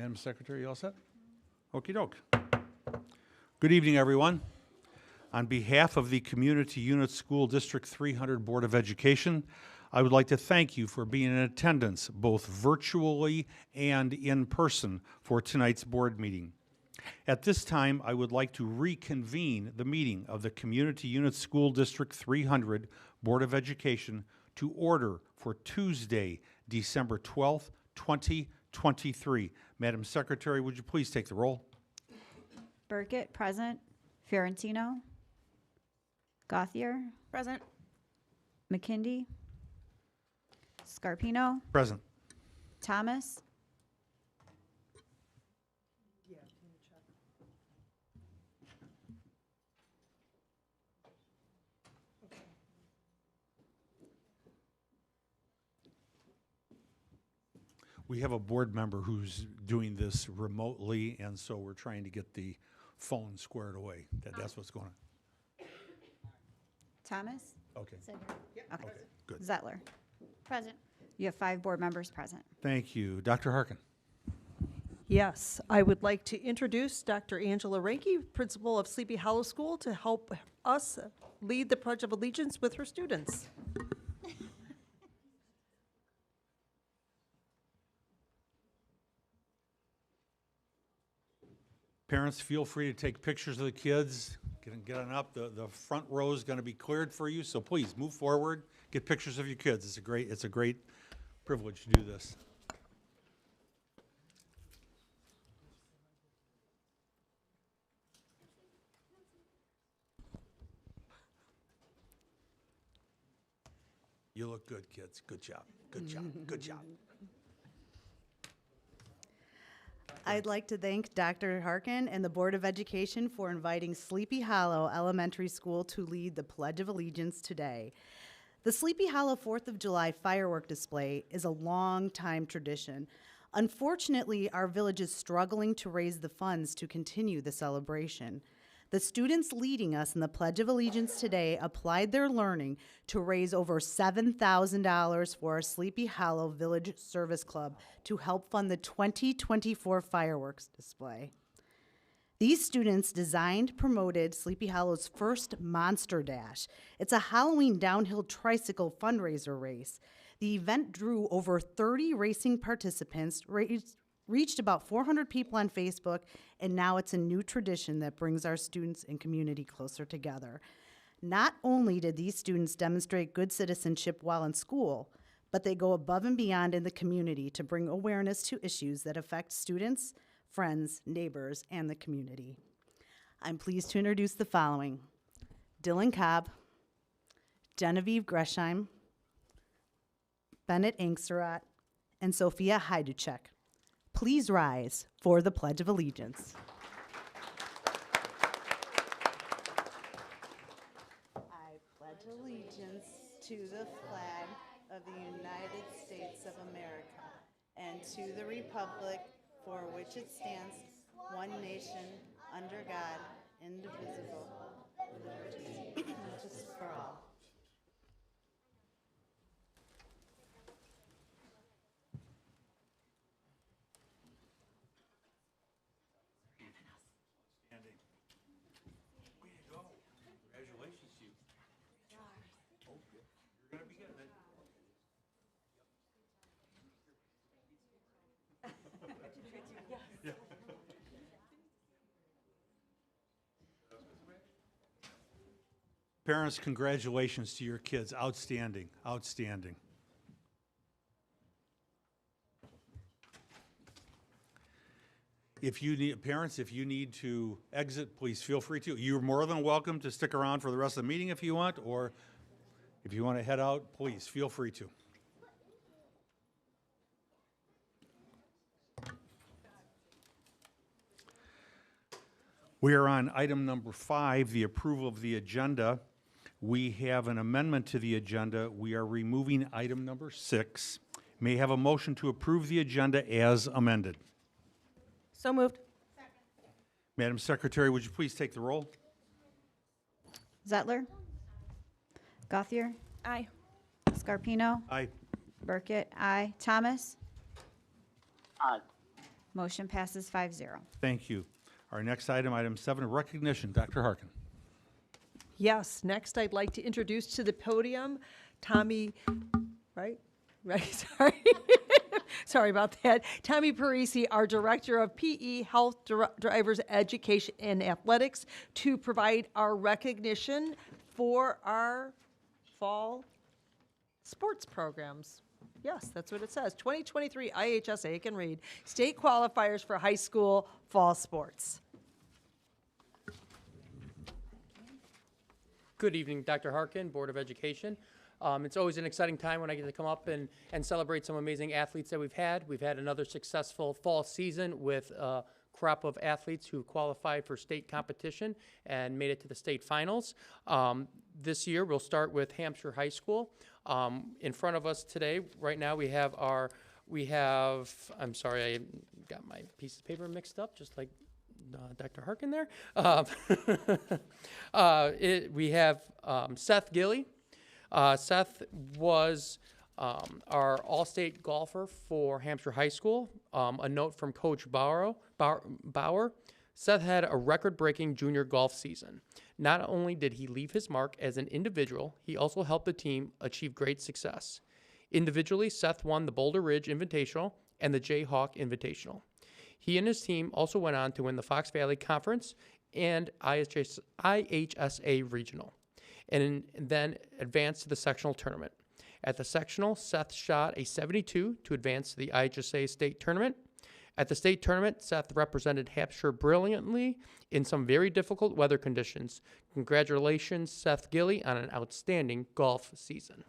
Madam Secretary, you all set? Okey doke. Good evening, everyone. On behalf of the Community Unit School District 300 Board of Education, I would like to thank you for being in attendance, both virtually and in person, for tonight's board meeting. At this time, I would like to reconvene the meeting of the Community Unit School District 300 Board of Education to order for Tuesday, December 12th, 2023. Madam Secretary, would you please take the roll? Burkett, present. Fiorentino. Gauthier. Present. McKindy. Scarpino. Present. Thomas. We have a board member who's doing this remotely, and so we're trying to get the phone squared away. That's what's going on. Thomas. Okay, Okay. good. Zettler. Present. You have 5 board members present. Thank you. Dr. Harkin. Yes, I would like to introduce Dr. Angela Ranke, principal of Sleepy Hollow School, to help us lead the Pledge of Allegiance with her students. Parents, feel free to take pictures of the kids. Get on up. The front row is going to be cleared for you, so please move forward. Get pictures of your kids. It's a great privilege to do this. You look good, kids. Good job. Good job. Good job. I'd like to thank Dr. Harkin and the Board of Education for inviting Sleepy Hollow Elementary School to lead the Pledge of Allegiance today. The Sleepy Hollow 4th of July firework display is a long-time tradition. Unfortunately, our village is struggling to raise the funds to continue the celebration. The students leading us in the Pledge of Allegiance today applied their learning to raise over $7,000 for our Sleepy Hollow Village Service Club to help fund the 2024 fireworks display. These students designed, promoted Sleepy Hollow's first Monster Dash. It's a Halloween downhill tricycle fundraiser race. The event drew over 30 racing participants, reached about 400 people on Facebook, and now it's a new tradition that brings our students and community closer together. Not only did these students demonstrate good citizenship while in school, but they go above and beyond in the community to bring awareness to issues that affect students, friends, neighbors, and the community. I'm pleased to introduce the following: Dylan Cobb, Genevieve Gresheim, Bennett Angsterat, and Sophia Heiduchek. Please rise for the Pledge of Allegiance. I pledge allegiance to the flag of the United States of America and to the republic for which it stands, one nation, under God, indivisible, with liberty and justice for all. Congratulations to you. Oh, you're going to be getting it. Parents, congratulations to your kids. Outstanding, outstanding. If you need, parents, if you need to exit, please feel free to. You're more than welcome to stick around for the rest of the meeting if you want, or if you want to head out, please feel free to. We are on item number 5, the approval of the agenda. We have an amendment to the agenda. We are removing item number 6. May I have a motion to approve the agenda as amended? So moved. Madam Secretary, would you please take the roll? Zettler. Gauthier. Aye. Scarpino. Aye. Burkett, aye. Thomas. Aye. Motion passes 5-0. Thank you. Our next item, item 7, recognition. Dr. Harkin. Yes, next I'd like to introduce to the podium Tommy, right? Sorry. Sorry about that. Tommy Parisi, our Director of PE, Health, Drivers Education, and Athletics, to provide our recognition for our fall sports programs. Yes, that's what it says. 2023 IHSA, you can read. State qualifiers for high school fall sports. Good evening, Dr. Harkin, Board of Education. It's always an exciting time when I get to come up and celebrate some amazing athletes that we've had. We've had another successful fall season with a crop of athletes who qualified for state competition and made it to the state finals. This year, we'll start with Hampshire High School. In front of us today, right now, I'm sorry, I got my piece of paper mixed up, just like Dr. Harkin there. We have Seth Gilly. Seth was our all-state golfer for Hampshire High School. A note from Coach Bauer. Seth had a record-breaking junior golf season. Not only did he leave his mark as an individual, he also helped the team achieve great success. Individually, Seth won the Boulder Ridge Invitational and the Jayhawk Invitational. He and his team also went on to win the Fox Valley Conference and IHSA Regional, and then advanced to the sectional tournament. At the sectional, Seth shot a 72 to advance to the IHSA state tournament. At the state tournament, Seth represented Hampshire brilliantly in some very difficult weather conditions. Congratulations, Seth Gilly, on an outstanding golf season.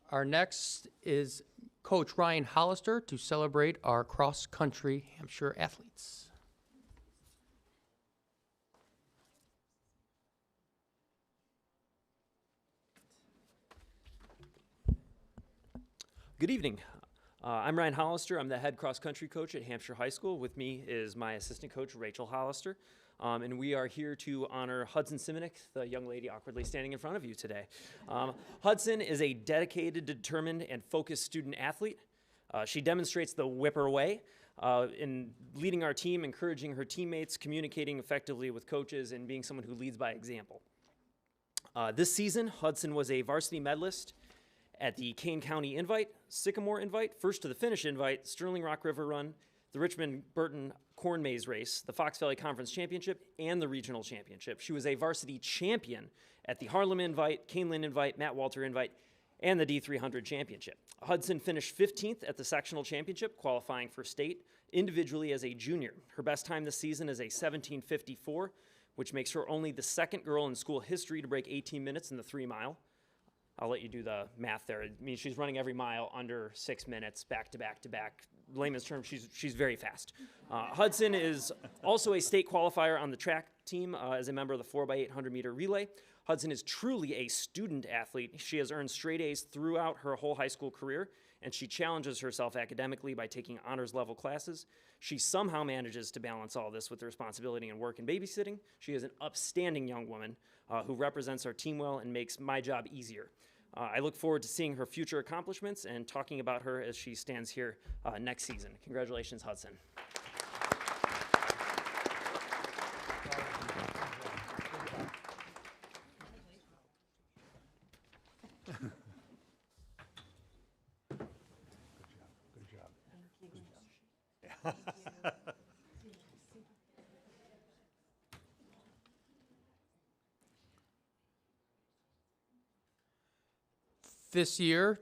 Our next is Coach Ryan Hollister to celebrate our cross-country Hampshire athletes. Good evening. I'm Ryan Hollister. I'm the head cross-country coach at Hampshire High School. With me is my assistant coach, Rachel Hollister. And we are here to honor Hudson Simonik, the young lady awkwardly standing in front of you today. Hudson is a dedicated, determined, and focused student athlete. She demonstrates the Whipper way in leading our team, encouraging her teammates, communicating effectively with coaches, and being someone who leads by example. This season, Hudson was a varsity medalist at the Kane County Invite, Sycamore Invite, First to the Finish Invite, Sterling Rock River Run, the Richmond-Burton Corn Maze Race, the Fox Valley Conference Championship, and the Regional Championship. She was a varsity champion at the Harlem Invite, Caneland Invite, Matt Walter Invite, and the D300 Championship. Hudson finished 15th at the sectional championship, qualifying for state, individually as a junior. Her best time this season is a 17:54, which makes her only the second girl in school history to break 18 minutes in the 3-mile. I'll let you do the math there. I mean, she's running every mile under 6 minutes, back to back to back. Layman's term, she's very fast. Hudson is also a state qualifier on the track team as a member of the 4x800 meter relay. Hudson is truly a student athlete. She has earned straight A's throughout her whole high school career, and she challenges herself academically by taking honors level classes. She somehow manages to balance all this with the responsibility in work and babysitting. She is an upstanding young woman who represents our team well and makes my job easier. I look forward to seeing her future accomplishments and talking about her as she stands here next season. Congratulations, Hudson. Good job. This year,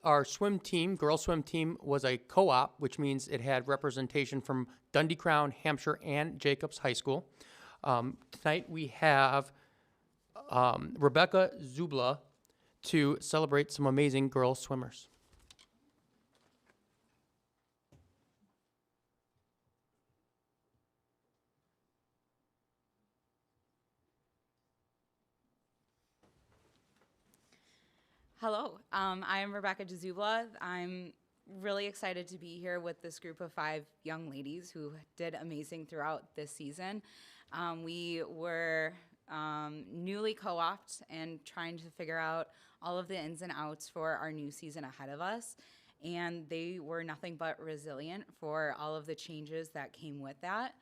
our swim team, girls swim team, was a co-op, which means it had representation from Dundee Crown, Hampshire, and Jacobs High School. Tonight we have Rebecca Zubla to celebrate some amazing girls swimmers. Hello, I am Rebecca Dzubla. I'm really excited to be here with this group of 5 young ladies who did amazing throughout this season. We were newly co-opted and trying to figure out all of the ins and outs for our new season ahead of us. And they were nothing but resilient for all of the changes that came with that.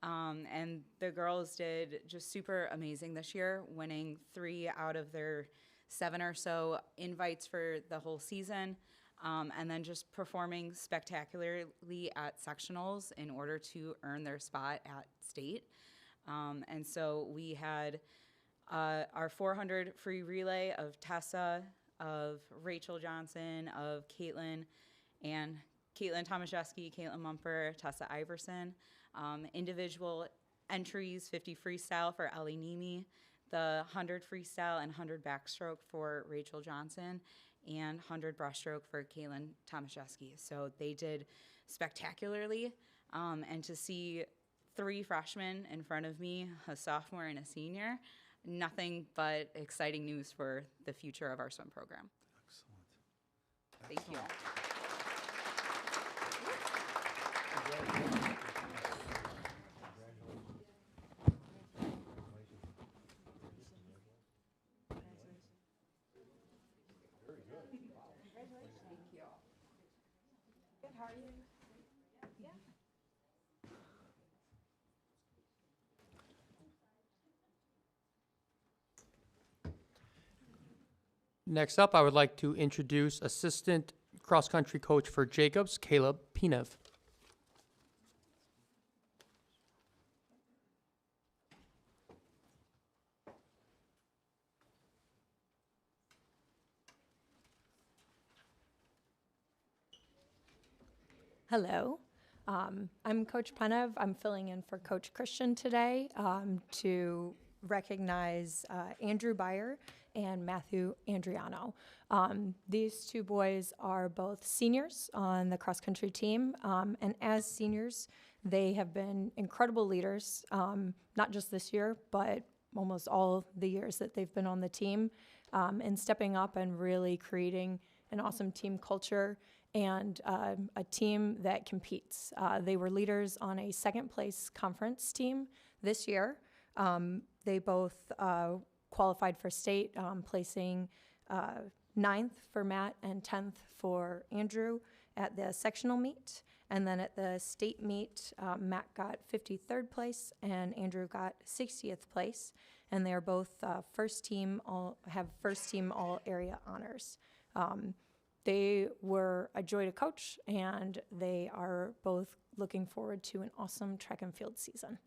And the girls did just super amazing this year, winning 3 out of their 7 or so invites for the whole season, and then just performing spectacularly at sectionals in order to earn their spot at state. And so we had our 400 free relay of Tessa, of Rachel Johnson, of Caitlin Tomaszewski, Caitlin Mumper, Tessa Iverson. Individual entries, 50 freestyle for Ellie Nemi, the 100 freestyle and 100 backstroke for Rachel Johnson, and 100 breaststroke for Caitlin Tomaszewski. So they did spectacularly, and to see 3 freshmen in front of me, a sophomore and a senior, nothing but exciting news for the future of our swim program. Excellent. Thank you. Next up, I would like to introduce assistant cross-country coach for Jacobs, Caleb Pinev. Hello, I'm Coach Penev. I'm filling in for Coach Christian today to recognize Andrew Byer and Matthew Andriano. These 2 boys are both seniors on the cross-country team, and as seniors, they have been incredible leaders, not just this year, but almost all the years that they've been on the team, and stepping up and really creating an awesome team culture and a team that competes. They were leaders on a second-place conference team this year. They both qualified for state, placing 9th for Matt and 10th for Andrew at the sectional meet. And then at the state meet, Matt got 53rd place and Andrew got 60th place. And they are both first team all area honors. They were a joy to coach, and they are both looking forward to an awesome track and field season.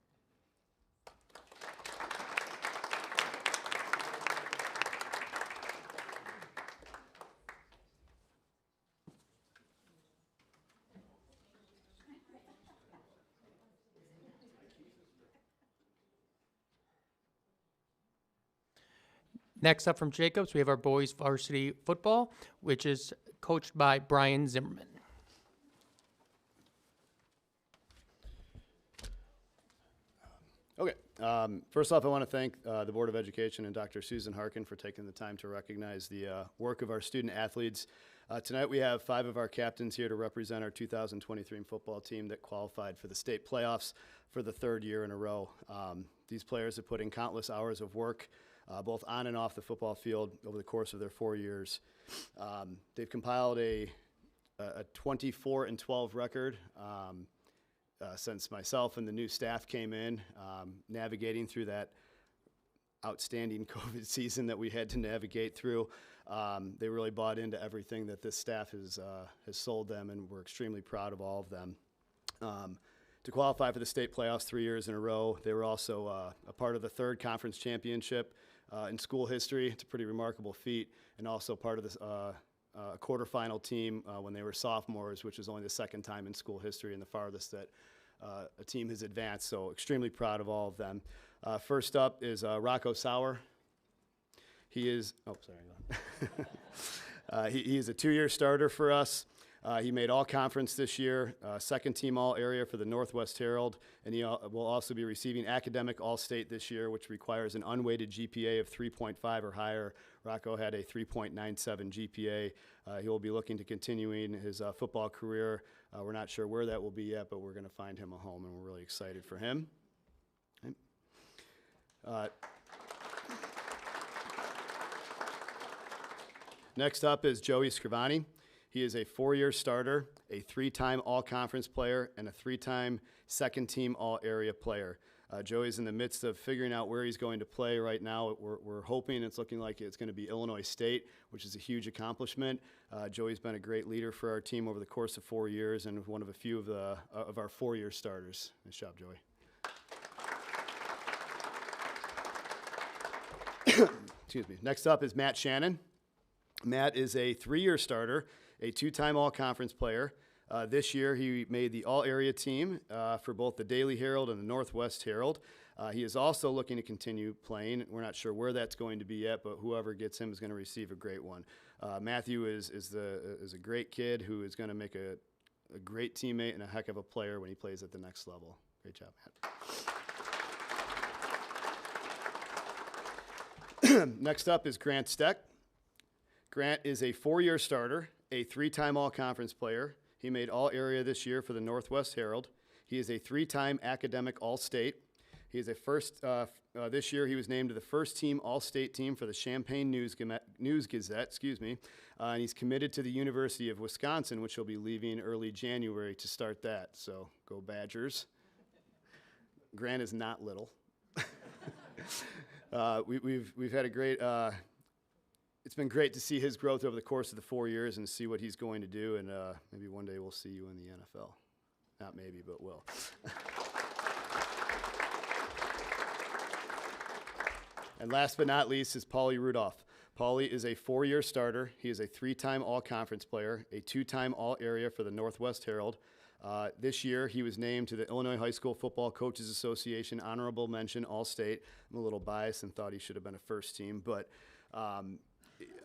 Next up from Jacobs, we have our boys varsity football, which is coached by Brian Zimmerman. Okay. First off, I want to thank the Board of Education and Dr. Susan Harkin for taking the time to recognize the work of our student athletes. Tonight we have 5 of our captains here to represent our 2023 football team that qualified for the state playoffs for the 3rd year in a row. These players have put in countless hours of work, both on and off the football field over the course of their 4 years. They've compiled a 24-12 record since myself and the new staff came in, navigating through that outstanding COVID season that we had to navigate through. They really bought into everything that this staff has sold them, and we're extremely proud of all of them. To qualify for the state playoffs 3 years in a row, they were also a part of the 3rd conference championship in school history. It's a pretty remarkable feat, and also part of this quarterfinal team when they were sophomores, which is only the 2nd time in school history and the farthest that a team has advanced. So extremely proud of all of them. First up is Rocco Sauer. He is, he is a 2-year starter for us. He made all conference this year, 2nd team all area for the Northwest Herald, and he will also be receiving academic all state this year, which requires an unweighted GPA of 3.5 or higher. Rocco had a 3.97 GPA. He will be looking to continuing his football career. We're not sure where that will be yet, but we're going to find him a home, and we're really excited for him. Okay. Next up is Joey Scrivani. He is a 4-year starter, a 3-time all-conference player, and a 3-time second-team all-area player. Joey's in the midst of figuring out where he's going to play right now. We're hoping it's looking like it's going to be Illinois State, which is a huge accomplishment. Joey's been a great leader for our team over the course of 4 years and one of a few of our 4-year starters. Nice job, Joey. Excuse me. Next up is Matt Shannon. Matt is a 3-year starter, a 2-time all-conference player. This year, he made the all-area team for both the Daily Herald and the Northwest Herald. He is also looking to continue playing. We're not sure where that's going to be yet, but whoever gets him is going to receive a great one. Matthew is a great kid who is going to make a great teammate and a heck of a player when he plays at the next level. Great job, Matt. Next up is Grant Steck. Grant is a 4-year starter, a 3-time all-conference player. He made all-area this year for the Northwest Herald. He is a 3-time academic all-state. He is this year he was named to the first-team all-state team for the Champaign News Gazette, and he's committed to the University of Wisconsin, which he'll be leaving early January to start that. So go Badgers. Grant is not little. We've had a great. It's been great to see his growth over the course of the 4 years and see what he's going to do, and maybe one day we'll see you in the NFL. Not maybe, but will. And last but not least is Paulie Rudolph. Paulie is a 4-year starter. He is a 3-time all-conference player, a 2-time all-area for the Northwest Herald. This year, he was named to the Illinois High School Football Coaches Association Honorable Mention All-State. I'm a little biased and thought he should have been a first team, but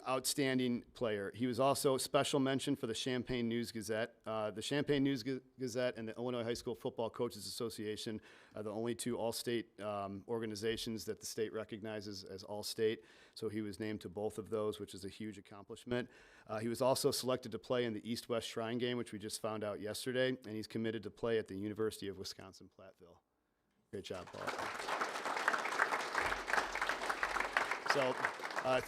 outstanding player. He was also a special mention for the Champaign News Gazette. The Champaign News Gazette and the Illinois High School Football Coaches Association are the only 2 all-state organizations that the state recognizes as all-state. So he was named to both of those, which is a huge accomplishment. He was also selected to play in the East-West Shrine Game, which we just found out yesterday, and he's committed to play at the University of Wisconsin-Platteville. Great job, Paul. So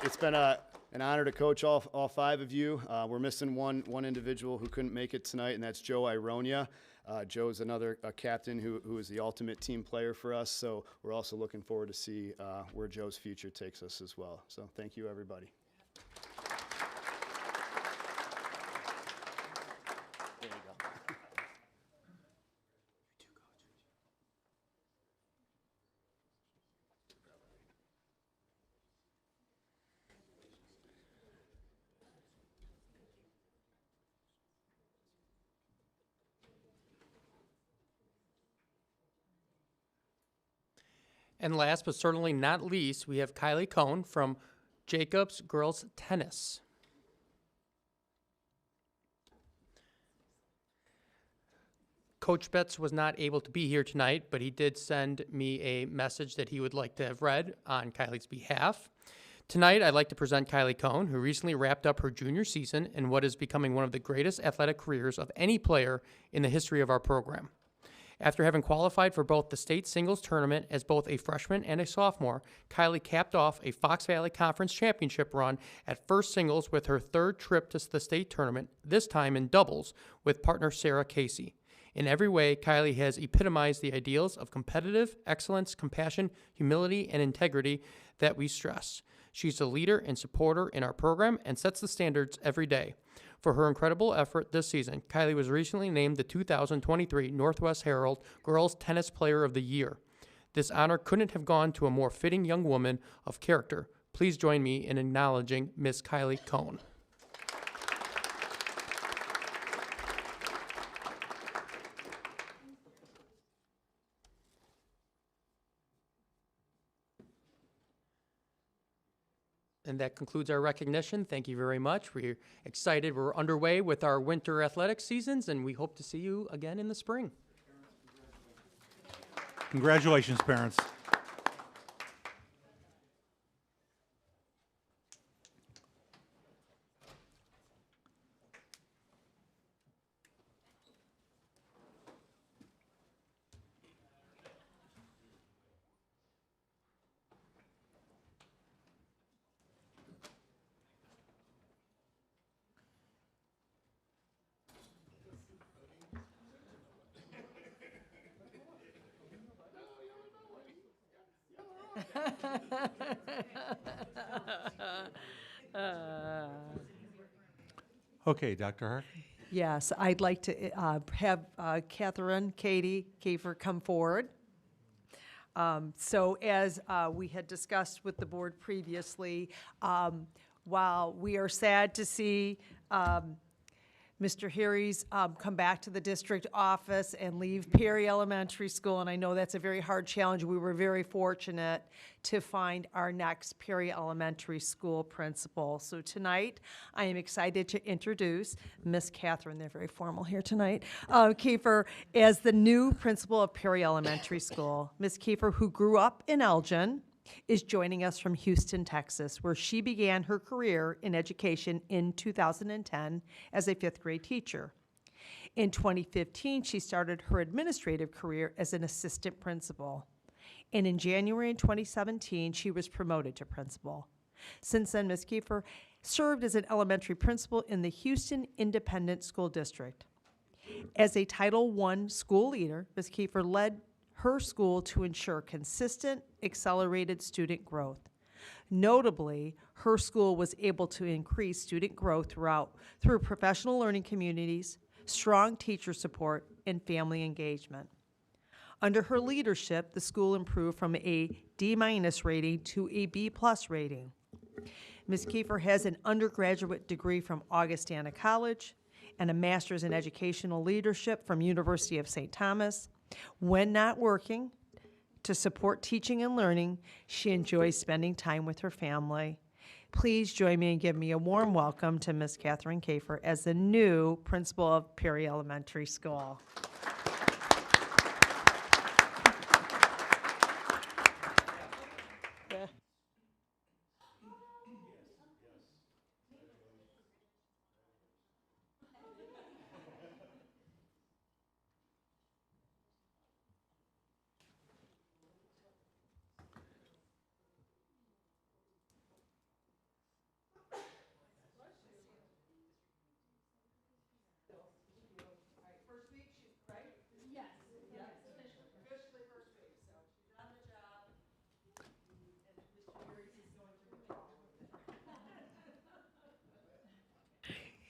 it's been an honor to coach all 5 of you. We're missing one individual who couldn't make it tonight, and that's Joe Ironia. Joe's another captain who is the ultimate team player for us, so we're also looking forward to see where Joe's future takes us as well. So thank you, everybody. There you go. And last but certainly not least, we have Kylie Cohn from Jacobs Girls Tennis. Coach Betts was not able to be here tonight, but he did send me a message that he would like to have read on Kylie's behalf. Tonight, I'd like to present Kylie Cohn, who recently wrapped up her junior season in what is becoming one of the greatest athletic careers of any player in the history of our program. After having qualified for both the state singles tournament as both a freshman and a sophomore, Kylie capped off a Fox Valley Conference championship run at first singles with her 3rd trip to the state tournament, this time in doubles with partner Sarah Casey. In every way, Kylie has epitomized the ideals of competitive excellence, compassion, humility, and integrity that we stress. She's a leader and supporter in our program and sets the standards every day. For her incredible effort this season, Kylie was recently named the 2023 Northwest Herald Girls Tennis Player of the Year. This honor couldn't have gone to a more fitting young woman of character. Please join me in acknowledging Miss Kylie Cohn. And that concludes our recognition. Thank you very much. We're excited. We're underway with our winter athletics seasons, and we hope to see you again in the spring. Congratulations, parents. Okay, Dr. Hart. Yes, I'd like to have Catherine, Katie Kiefer come forward. So as we had discussed with the board previously, while we are sad to see Mr. Harry's come back to the district office and leave Perry Elementary School, and I know that's a very hard challenge. We were very fortunate to find our next Perry Elementary School principal. So tonight, I am excited to introduce Miss Catherine, they're very formal here tonight, Kiefer, as the new principal of Perry Elementary School. Miss Kiefer, who grew up in Elgin, is joining us from Houston, Texas, where she began her career in education in 2010 as a fifth grade teacher. In 2015, she started her administrative career as an assistant principal. And in January 2017, she was promoted to principal. Since then, Ms. Kiefer served as an elementary principal in the Houston Independent School District. As a Title I school leader, Ms. Kiefer led her school to ensure consistent, accelerated student growth. Notably, her school was able to increase student growth through professional learning communities, strong teacher support, and family engagement. Under her leadership, the school improved from a D- rating to a B+ rating. Ms. Kiefer has an undergraduate degree from Augustana College and a master's in educational leadership from University of St. Thomas. When not working to support teaching and learning, she enjoys spending time with her family. Please join me and give me a warm welcome to Miss Catherine Kiefer as the new principal of Perry Elementary School.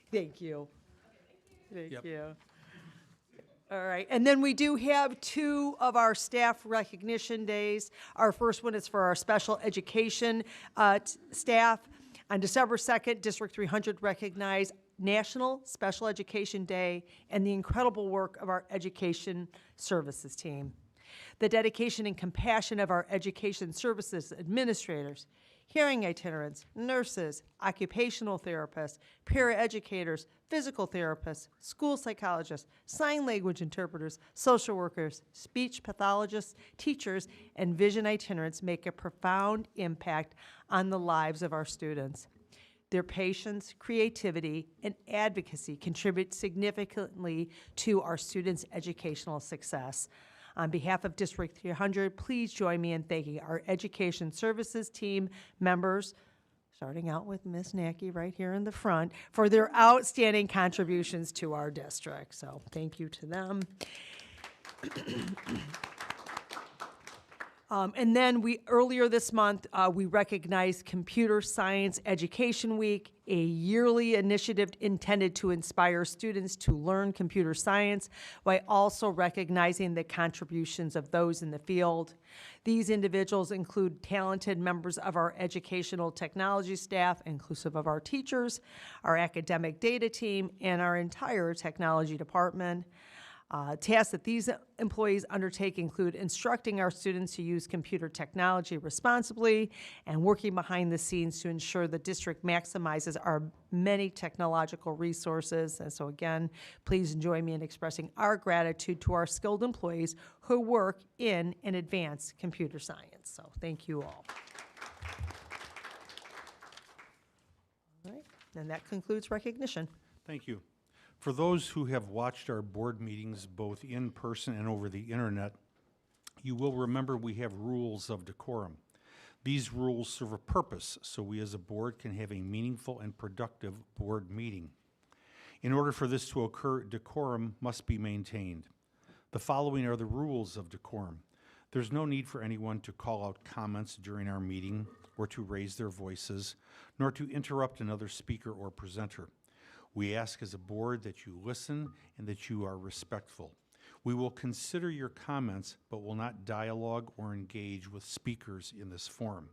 Thank you. Thank you. All right, and then we do have two of our staff recognition days. Our first one is for our special education staff. On December 2nd, District 300 recognized National Special Education Day and the incredible work of our education services team. The dedication and compassion of our education services administrators, hearing itinerants, nurses, occupational therapists, paraeducators, physical therapists, school psychologists, sign language interpreters, social workers, speech pathologists, teachers, and vision itinerants make a profound impact on the lives of our students. Their patience, creativity, and advocacy contribute significantly to our students' educational success. On behalf of District 300, please join me in thanking our education services team members, starting out with Ms. Nacky right here in the front, for their outstanding contributions to our district. So thank you to them. And then earlier this month, we recognized Computer Science Education Week, a yearly initiative intended to inspire students to learn computer science while also recognizing the contributions of those in the field. These individuals include talented members of our educational technology staff, inclusive of our teachers, our academic data team, and our entire technology department. Tasks that these employees undertake include instructing our students to use computer technology responsibly and working behind the scenes to ensure the district maximizes our many technological resources. And so again, please join me in expressing our gratitude to our skilled employees who work in and advance computer science. So thank you all. All right, and that concludes recognition. Thank you. For those who have watched our board meetings both in person and over the internet, you will remember we have rules of decorum. These rules serve a purpose so we as a board can have a meaningful and productive board meeting. In order for this to occur, decorum must be maintained. The following are the rules of decorum. There's no need for anyone to call out comments during our meeting or to raise their voices, nor to interrupt another speaker or presenter. We ask as a board that you listen and that you are respectful. We will consider your comments, but will not dialogue or engage with speakers in this forum.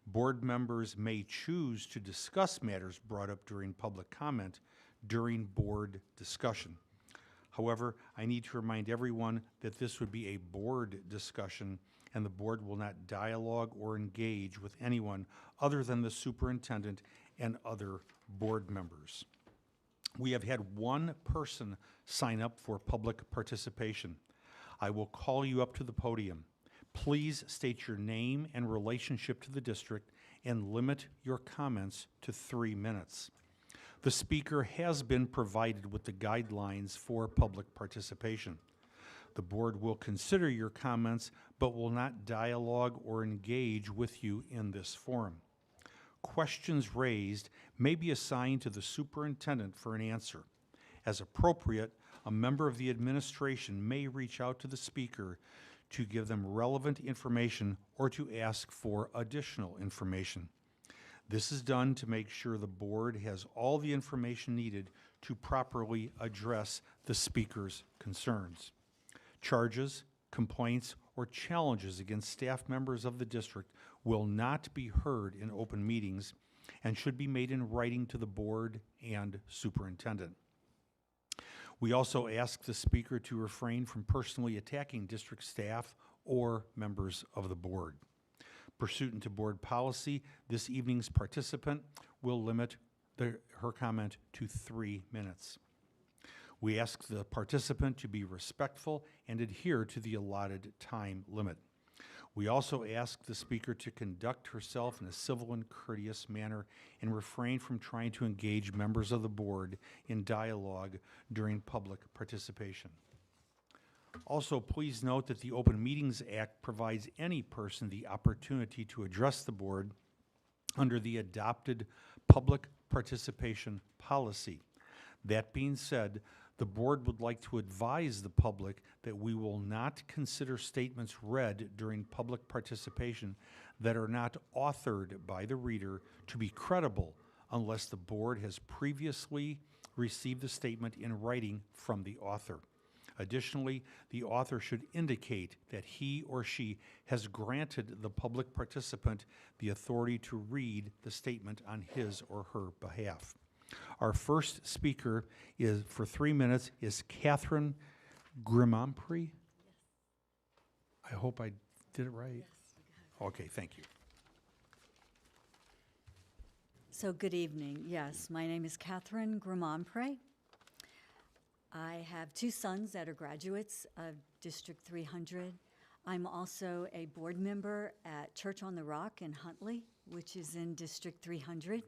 Board members may choose to discuss matters brought up during public comment during board discussion. However, I need to remind everyone that this would be a board discussion, and the board will not dialogue or engage with anyone other than the superintendent and other board members. We have had one person sign up for public participation. I will call you up to the podium. Please state your name and relationship to the district and limit your comments to 3 minutes. The speaker has been provided with the guidelines for public participation. The board will consider your comments, but will not dialogue or engage with you in this forum. Questions raised may be assigned to the superintendent for an answer. As appropriate, a member of the administration may reach out to the speaker to give them relevant information or to ask for additional information. This is done to make sure the board has all the information needed to properly address the speaker's concerns. Charges, complaints, or challenges against staff members of the district will not be heard in open meetings and should be made in writing to the board and superintendent. We also ask the speaker to refrain from personally attacking district staff or members of the board. Pursuant to board policy, this evening's participant will limit her comment to 3 minutes. We ask the participant to be respectful and adhere to the allotted time limit. We also ask the speaker to conduct herself in a civil and courteous manner and refrain from trying to engage members of the board in dialogue during public participation. Also, please note that the Open Meetings Act provides any person the opportunity to address the board under the adopted public participation policy. That being said, the board would like to advise the public that we will not consider statements read during public participation that are not authored by the reader to be credible unless the board has previously received the statement in writing from the author. Additionally, the author should indicate that he or she has granted the public participant the authority to read the statement on his or her behalf. Our first speaker is, for 3 minutes, is Catherine Grimampre. I hope I did it right. Okay, thank you. So good evening. Yes, my name is Catherine Grimampre. I have 2 sons that are graduates of District 300. I'm also a board member at Church on the Rock in Huntley, which is in District 300.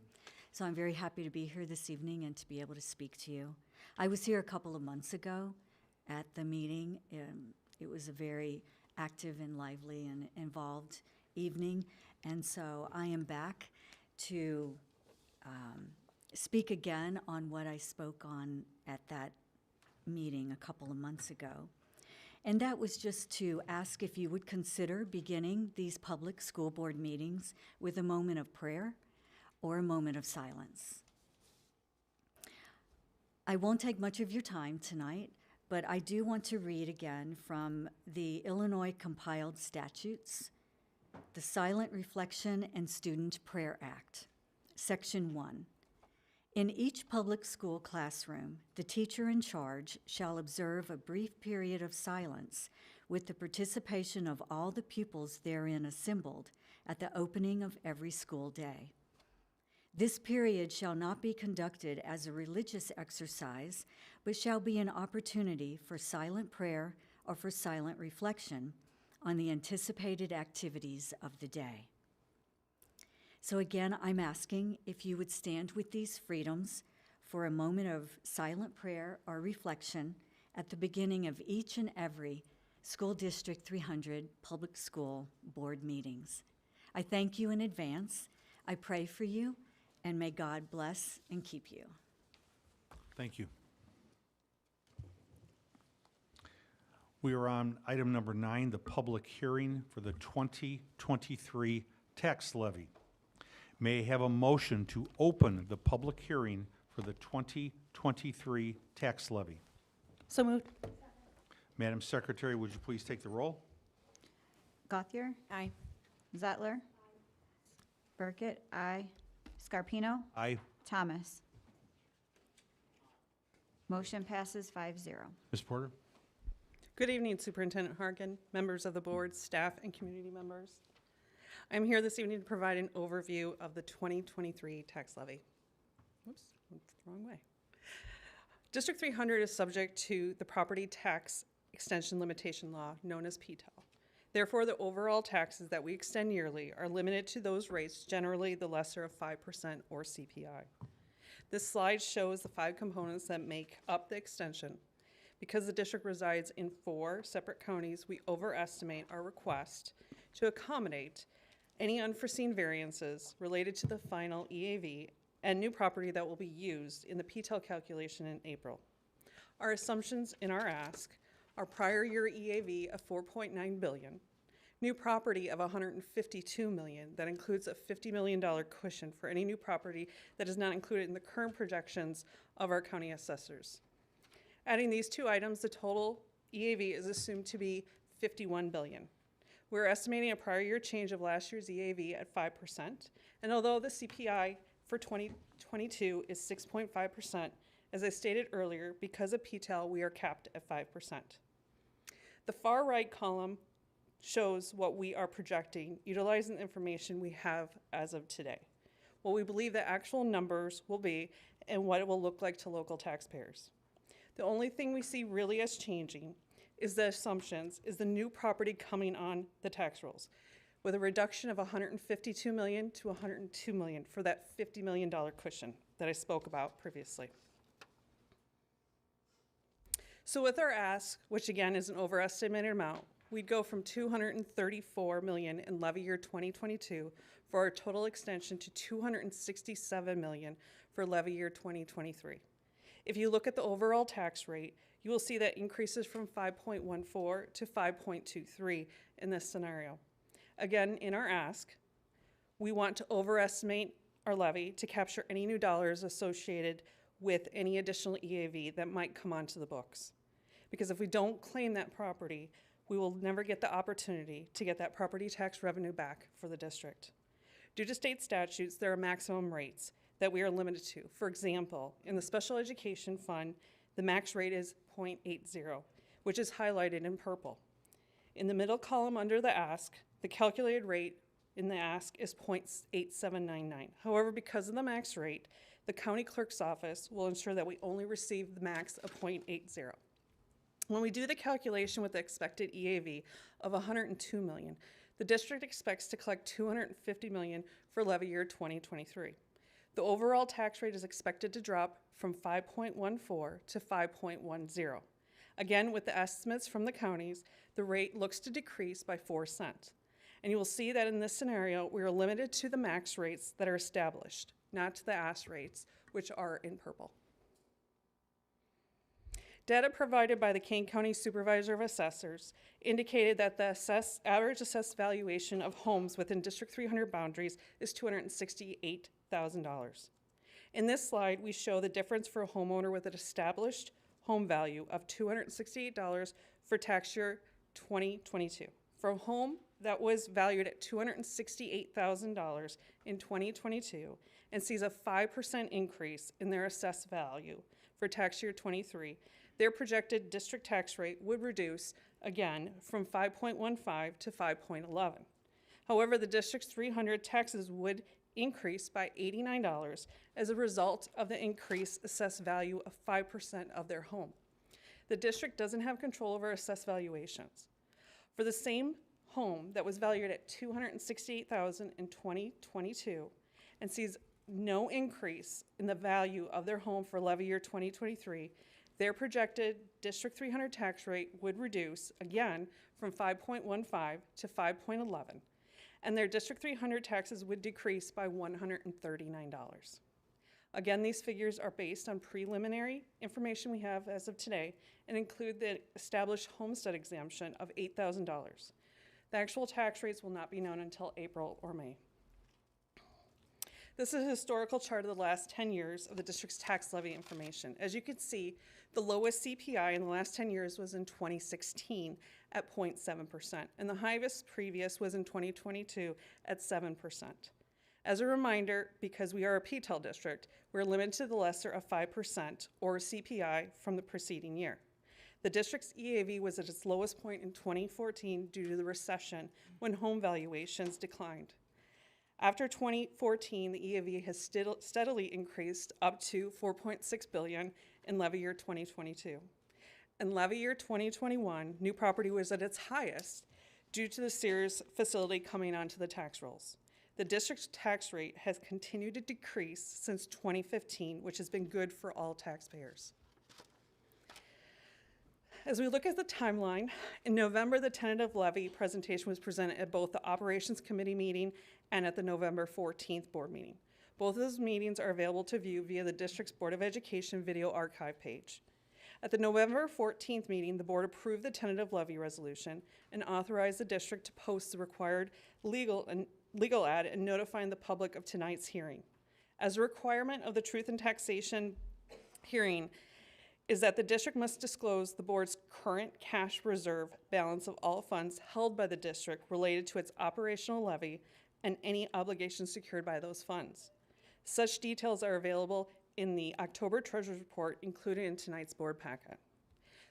So I'm very happy to be here this evening and to be able to speak to you. I was here a couple of months ago at the meeting. It was a very active and lively and involved evening. And so I am back to speak again on what I spoke on at that meeting a couple of months ago. And that was just to ask if you would consider beginning these public school board meetings with a moment of prayer or a moment of silence. I won't take much of your time tonight, but I do want to read again from the Illinois Compiled Statutes, the Silent Reflection and Student Prayer Act, Section 1. In each public school classroom, the teacher in charge shall observe a brief period of silence with the participation of all the pupils therein assembled at the opening of every school day. This period shall not be conducted as a religious exercise, but shall be an opportunity for silent prayer or for silent reflection on the anticipated activities of the day. So again, I'm asking if you would stand with these freedoms for a moment of silent prayer or reflection at the beginning of each and every School District 300 public school board meetings. I thank you in advance. I pray for you, and may God bless and keep you. Thank you. We are on item number 9, the public hearing for the 2023 tax levy. May I have a motion to open the public hearing for the 2023 tax levy? So moved. Madam Secretary, would you please take the roll? Gothier? Aye. Zettler? Burkett? Aye. Scarpino? Aye. Thomas? Motion passes 5-0. Ms. Porter? Good evening, Superintendent Harkin, members of the board, staff, and community members. I'm here this evening to provide an overview of the 2023 tax levy. Oops, went the wrong way. District 300 is subject to the property tax extension limitation law, known as PTEL. Therefore, the overall taxes that we extend yearly are limited to those rates, generally the lesser of 5% or CPI. This slide shows the 5 components that make up the extension. Because the district resides in 4 separate counties, we overestimate our request to accommodate any unforeseen variances related to the final EAV and new property that will be used in the PTEL calculation in April. Our assumptions in our ask are prior year EAV of $4.9 billion, new property of $152 million that includes a $50 million cushion for any new property that is not included in the current projections of our county assessors. Adding these 2 items, the total EAV is assumed to be $51 billion. We're estimating a prior year change of last year's EAV at 5%, and although the CPI for 2022 is 6.5%, as I stated earlier, because of PTEL, we are capped at 5%. The far right column shows what we are projecting, utilizing the information we have as of today, what we believe the actual numbers will be, and what it will look like to local taxpayers. The only thing we see really as changing is the assumptions, is the new property coming on the tax rolls, with a reduction of $152 million to $102 million for that $50 million cushion that I spoke about previously. So with our ask, which again is an overestimated amount, we'd go from $234 million in levy year 2022 for our total extension to $267 million for levy year 2023. If you look at the overall tax rate, you will see that increases from 5.14 to 5.23 in this scenario. Again, in our ask, we want to overestimate our levy to capture any new dollars associated with any additional EAV that might come onto the books. Because if we don't claim that property, we will never get the opportunity to get that property tax revenue back for the district. Due to state statutes, there are maximum rates that we are limited to. For example, in the special education fund, the max rate is 0.80, which is highlighted in purple. In the middle column under the ask, the calculated rate in the ask is 0.8799. However, because of the max rate, the county clerk's office will ensure that we only receive the max of 0.80. When we do the calculation with the expected EAV of $102 million, the district expects to collect $250 million for levy year 2023. The overall tax rate is expected to drop from 5.14 to 5.10. Again, with the estimates from the counties, the rate looks to decrease by 4 cents. And you will see that in this scenario, we are limited to the max rates that are established, not to the ask rates, which are in purple. Data provided by the Kane County Supervisor of Assessors indicated that the average assessed valuation of homes within District 300 boundaries is $268,000. In this slide, we show the difference for a homeowner with an established home value of $268 for tax year 2022. For a home that was valued at $268,000 in 2022 and sees a 5% increase in their assessed value for tax year 23, their projected district tax rate would reduce, again, from 5.15 to 5.11. However, the District's 300 taxes would increase by $89 as a result of the increased assessed value of 5% of their home. The district doesn't have control over assessed valuations. For the same home that was valued at $268,000 in 2022 and sees no increase in the value of their home for levy year 2023, their projected District 300 tax rate would reduce, again, from 5.15 to 5.11, and their District 300 taxes would decrease by $139. Again, these figures are based on preliminary information we have as of today and include the established homestead exemption of $8,000. The actual tax rates will not be known until April or May. This is a historical chart of the last 10 years of the district's tax levy information. As you can see, the lowest CPI in the last 10 years was in 2016 at 0.7%, and the highest previous was in 2022 at 7%. As a reminder, because we are a PTEL district, we're limited to the lesser of 5% or CPI from the preceding year. The district's EAV was at its lowest point in 2014 due to the recession when home valuations declined. After 2014, the EAV has steadily increased up to $4.6 billion in levy year 2022. In levy year 2021, new property was at its highest due to the Sears facility coming onto the tax rolls. The district's tax rate has continued to decrease since 2015, which has been good for all taxpayers. As we look at the timeline, in November, the tentative levy presentation was presented at both the Operations Committee meeting and at the November 14th board meeting. Both of those meetings are available to view via the district's Board of Education video archive page. At the November 14th meeting, the board approved the tentative levy resolution and authorized the district to post the required legal ad and notifying the public of tonight's hearing. As a requirement of the Truth in Taxation hearing is that the district must disclose the board's current cash reserve balance of all funds held by the district related to its operational levy and any obligations secured by those funds. Such details are available in the October Treasurer's Report included in tonight's board packet.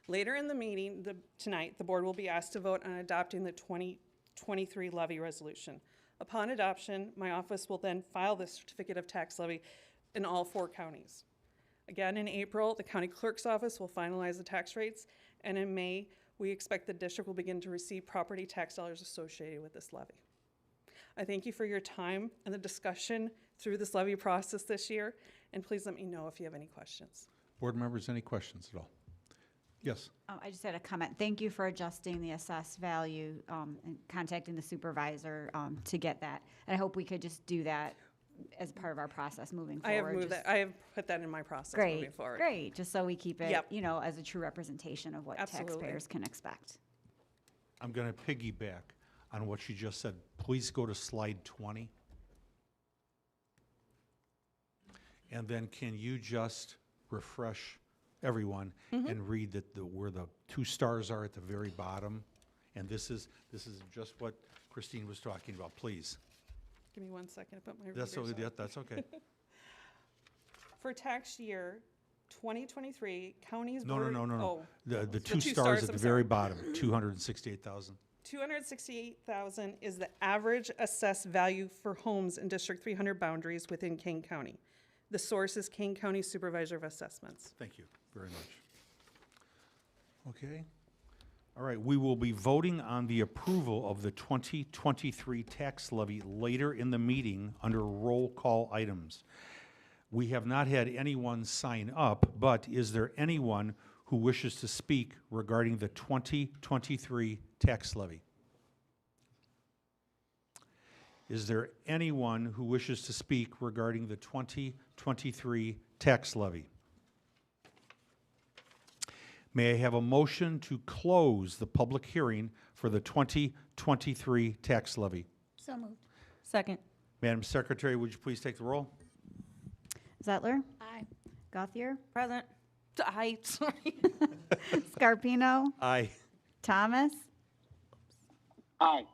Later in the meeting tonight, the board will be asked to vote on adopting the 2023 levy resolution. Upon adoption, my office will then file the certificate of tax levy in all 4 counties. Again, in April, the county clerk's office will finalize the tax rates, and in May, we expect the district will begin to receive property tax dollars associated with this levy. I thank you for your time and the discussion through this levy process this year, and please let me know if you have any questions. Board members, any questions at all? Yes. I just had a comment. Thank you for adjusting the assessed value and contacting the supervisor to get that. And I hope we could just do that as part of our process moving forward. I have put that in my process moving forward. Great, just so we keep it, Yep. you know, as a true representation of what Absolutely. taxpayers can expect. I'm going to piggyback on what you just said. Please go to slide 20. And then can you just refresh everyone and read that where the 2 stars are at the very bottom? And this is just what Christine was talking about, please. Give me 1 second to put my That's readers okay. on. That's okay. For tax year 2023, counties. No. Oh, The the 2 2 stars stars, at the I'm very sorry. bottom, 268,000. 268,000 is the average assessed value for homes in District 300 boundaries within Kane County. The source is Kane County Supervisor of Assessments. Thank you very much. Okay. All right, we will be voting on the approval of the 2023 tax levy later in the meeting under roll call items. We have not had anyone sign up, but is there anyone who wishes to speak regarding the 2023 tax levy? Is there anyone who wishes to speak regarding the 2023 tax levy? May I have a motion to close the public hearing for the 2023 tax levy? So moved. Second. Madam Secretary, would you please take the roll? Zettler? Aye. Gothier? Present. Aye, sorry. Scarpino? Aye. Thomas? Aye.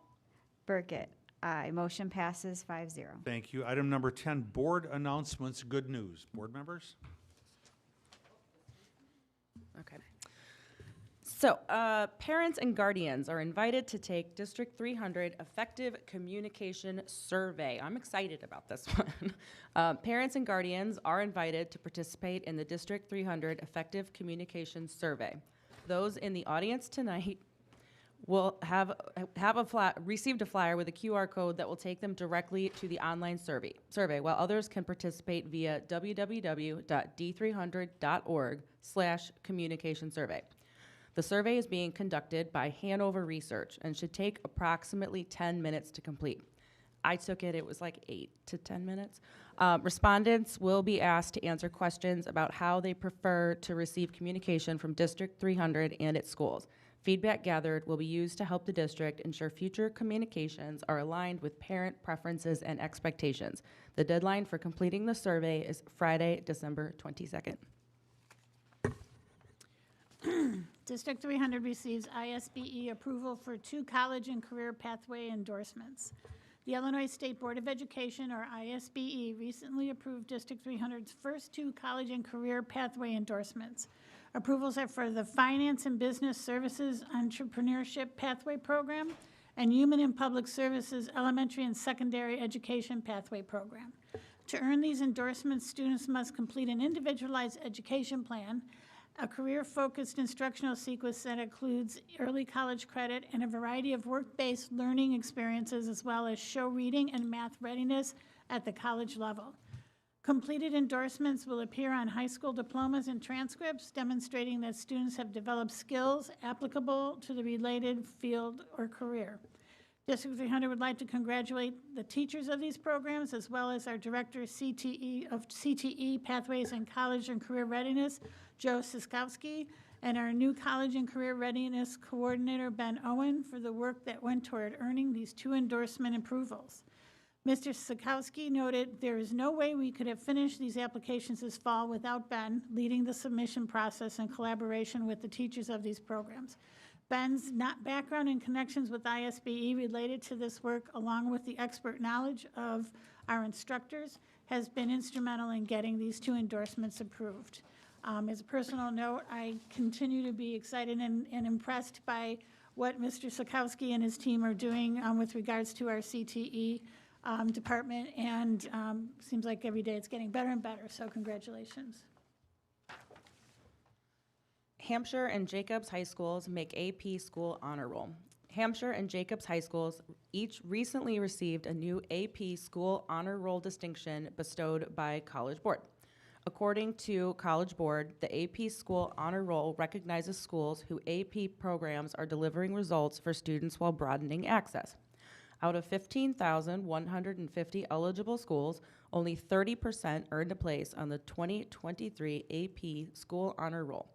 Burkett? Aye. Motion passes 5-0. Thank you. Item number 10, board announcements, good news. Board members? Okay. So, parents and guardians are invited to take District 300 Effective Communication Survey. I'm excited about this one. Parents and guardians are invited to participate in the District 300 Effective Communication Survey. Those in the audience tonight will have received a flyer with a QR code that will take them directly to the online survey, while others can participate via www.d300.org/communication survey. The survey is being conducted by Hanover Research and should take approximately 10 minutes to complete. I took it, it was like 8 to 10 minutes. Respondents will be asked to answer questions about how they prefer to receive communication from District 300 and its schools. Feedback gathered will be used to help the district ensure future communications are aligned with parent preferences and expectations. The deadline for completing the survey is Friday, December 22nd. District 300 receives ISBE approval for 2 college and career pathway endorsements. The Illinois State Board of Education, or ISBE, recently approved District 300's first 2 college and career pathway endorsements. Approvals are for the Finance and Business Services Entrepreneurship Pathway Program and Human and Public Services Elementary and Secondary Education Pathway Program. To earn these endorsements, students must complete an individualized education plan, a career-focused instructional sequence that includes early college credit and a variety of work-based learning experiences, as well as show reading and math readiness at the college level. Completed endorsements will appear on high school diplomas and transcripts demonstrating that students have developed skills applicable to the related field or career. District 300 would like to congratulate the teachers of these programs, as well as our Director of CTE Pathways and College and Career Readiness, Joe Siskowski, and our new College and Career Readiness Coordinator, Ben Owen, for the work that went toward earning these 2 endorsement approvals. Mr. Siskowski noted there is no way we could have finished these applications this fall without Ben leading the submission process in collaboration with the teachers of these programs. Ben's background and connections with ISBE related to this work, along with the expert knowledge of our instructors, has been instrumental in getting these 2 endorsements approved. As a personal note, I continue to be excited and impressed by what Mr. Siskowski and his team are doing with regards to our CTE department, and seems like every day it's getting better and better, so congratulations. Hampshire and Jacobs High Schools make AP School Honor Roll. Hampshire and Jacobs High Schools each recently received a new AP School Honor Roll distinction bestowed by College Board. According to College Board, the AP School Honor Roll recognizes schools whose AP programs are delivering results for students while broadening access. Out of 15,150 eligible schools, only 30% earned a place on the 2023 AP School Honor Roll.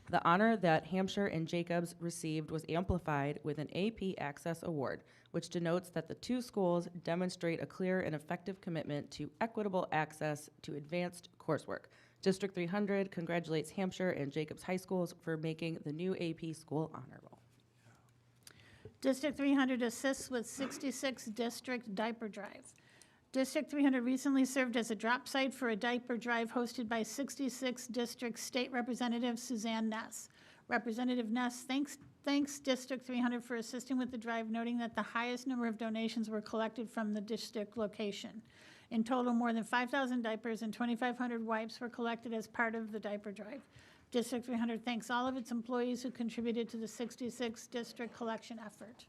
The honor that Hampshire and Jacobs received was amplified with an AP Access Award, which denotes that the 2 schools demonstrate a clear and effective commitment to equitable access to advanced coursework. District 300 congratulates Hampshire and Jacobs High Schools for making the new AP School Honor Roll. District 300 assists with 66 district diaper drive. District 300 recently served as a drop site for a diaper drive hosted by 66 District State Representative Suzanne Ness. Representative Ness thanks District 300 for assisting with the drive, noting that the highest number of donations were collected from the district location. In total, more than 5,000 diapers and 2,500 wipes were collected as part of the diaper drive. District 300 thanks all of its employees who contributed to the 66 district collection effort.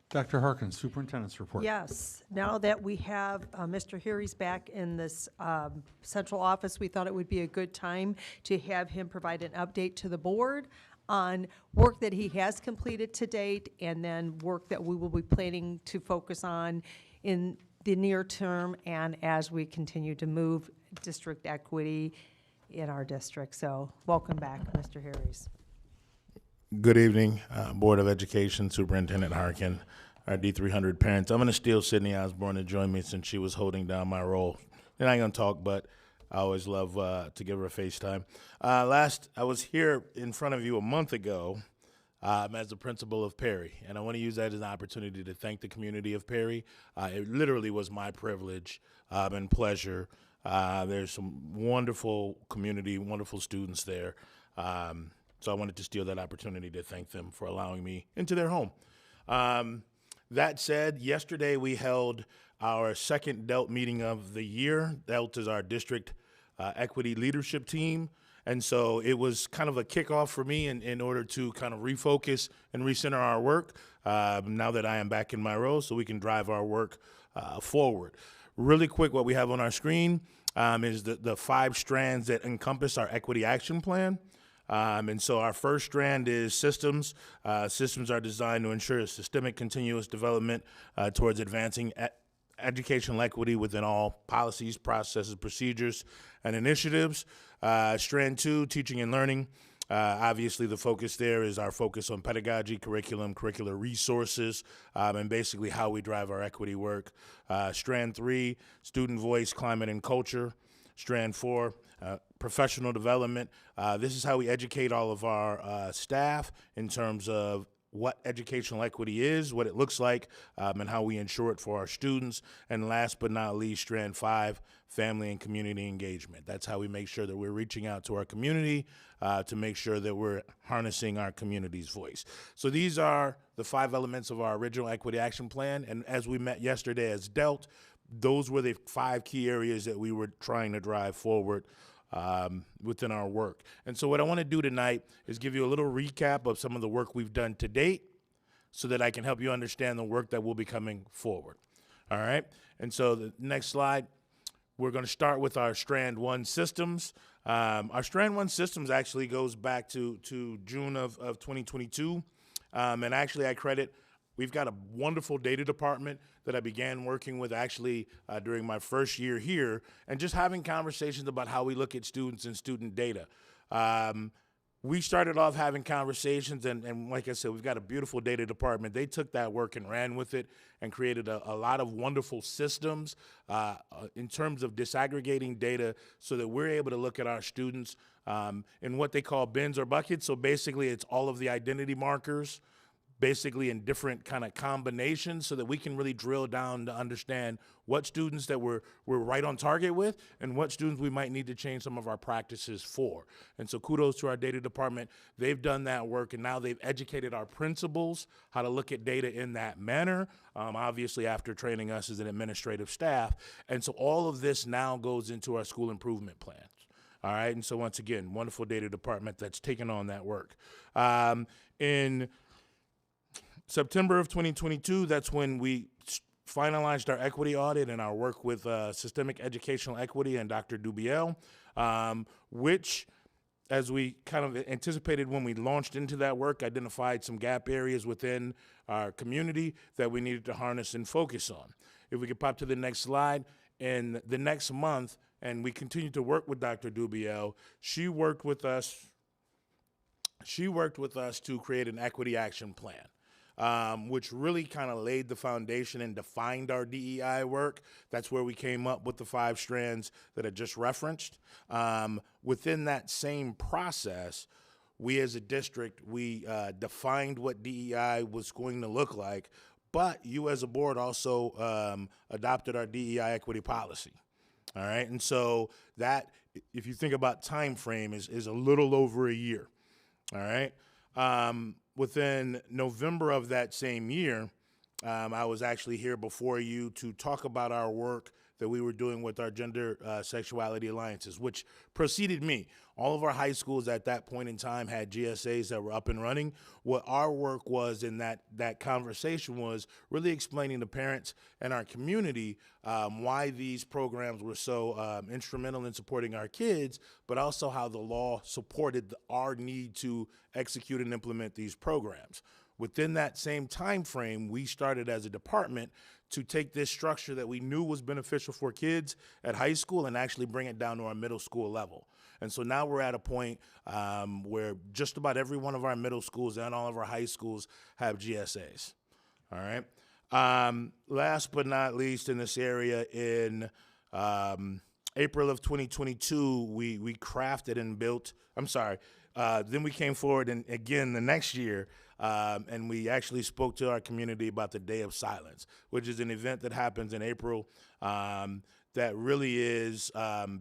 Dr. Harkins, Superintendent's Report. Yes, now that we have Mr. Harry's back in this central office, we thought it would be a good time to have him provide an update to the board on work that he has completed to date, and then work that we will be planning to focus on in the near term and as we continue to move district equity in our district. So welcome back, Mr. Harries. Good evening, Board of Education, Superintendent Harkin, our D300 parents. I'm going to steal Sydney Osborne to join me since she was holding down my role. And I'm going to talk, but I always love to give her a FaceTime. I was here in front of you a month ago as the principal of Perry, and I want to use that as an opportunity to thank the community of Perry. It literally was my privilege and pleasure. There's some wonderful community, wonderful students there. So I wanted to steal that opportunity to thank them for allowing me into their home. That said, yesterday we held our second DELT meeting of the year. DELT is our district equity leadership team. And so it was kind of a kickoff for me in order to kind of refocus and recenter our work now that I am back in my role, so we can drive our work forward. Really quick, what we have on our screen is the 5 strands that encompass our equity action plan. And so our first strand is systems. Systems are designed to ensure a systemic continuous development towards advancing educational equity within all policies, processes, procedures, and initiatives. Strand 2, teaching and learning. Obviously, the focus there is our focus on pedagogy, curriculum, curricular resources, and basically how we drive our equity work. Strand 3, student voice, climate, and culture. Strand 4, professional development. This is how we educate all of our staff in terms of what educational equity is, what it looks like, and how we ensure it for our students. And last but not least, Strand 5, family and community engagement. That's how we make sure that we're reaching out to our community to make sure that we're harnessing our community's voice. So these are the 5 elements of our original Equity Action Plan. And as we met yesterday as DELT, those were the 5 key areas that we were trying to drive forward within our work. And so what I want to do tonight is give you a little recap of some of the work we've done to date so that I can help you understand the work that will be coming forward. All right? And so the next slide, we're going to start with our Strand 1 systems. Our Strand 1 systems actually goes back to June of 2022. And actually I credit, we've got a wonderful data department that I began working with actually during my first year here, and just having conversations about how we look at students and student data. We started off having conversations, and like I said, we've got a beautiful data department. They took that work and ran with it and created a lot of wonderful systems in terms of disaggregating data so that we're able to look at our students in what they call bins or buckets. So basically, it's all of the identity markers, basically in different kind of combinations so that we can really drill down to understand what students that we're right on target with and what students we might need to change some of our practices for. And so kudos to our data department. They've done that work, and now they've educated our principals how to look at data in that manner, obviously after training us as an administrative staff. And so all of this now goes into our school improvement plans. All right, and so once again, wonderful data department that's taken on that work. In September of 2022, that's when we finalized our equity audit and our work with Systemic Educational Equity and Dr. Dubiel, which, as we kind of anticipated when we launched into that work, identified some gap areas within our community that we needed to harness and focus on. If we could pop to the next slide, in the next month, and we continued to work with Dr. Dubiel, she worked with us to create an equity action plan. Which really kind of laid the foundation and defined our DEI work. That's where we came up with the 5 strands that I just referenced. Within that same process, we as a district, we defined what DEI was going to look like, but you as a board also adopted our DEI equity policy. All right, and so that, if you think about time frame, is a little over a year. All right. Within November of that same year, I was actually here before you to talk about our work that we were doing with our gender sexuality alliances, which preceded me. All of our high schools at that point in time had GSAs that were up and running. What our work was in that conversation was really explaining to parents and our community why these programs were so instrumental in supporting our kids, but also how the law supported our need to execute and implement these programs. Within that same time frame, we started as a department to take this structure that we knew was beneficial for kids at high school and actually bring it down to our middle school level. And so now we're at a point where just about every one of our middle schools and all of our high schools have GSAs. All right. Last but not least in this area, in April of 2022, we crafted and built, then we came forward and again the next year, and we actually spoke to our community about the Day of Silence, which is an event that happens in April that really is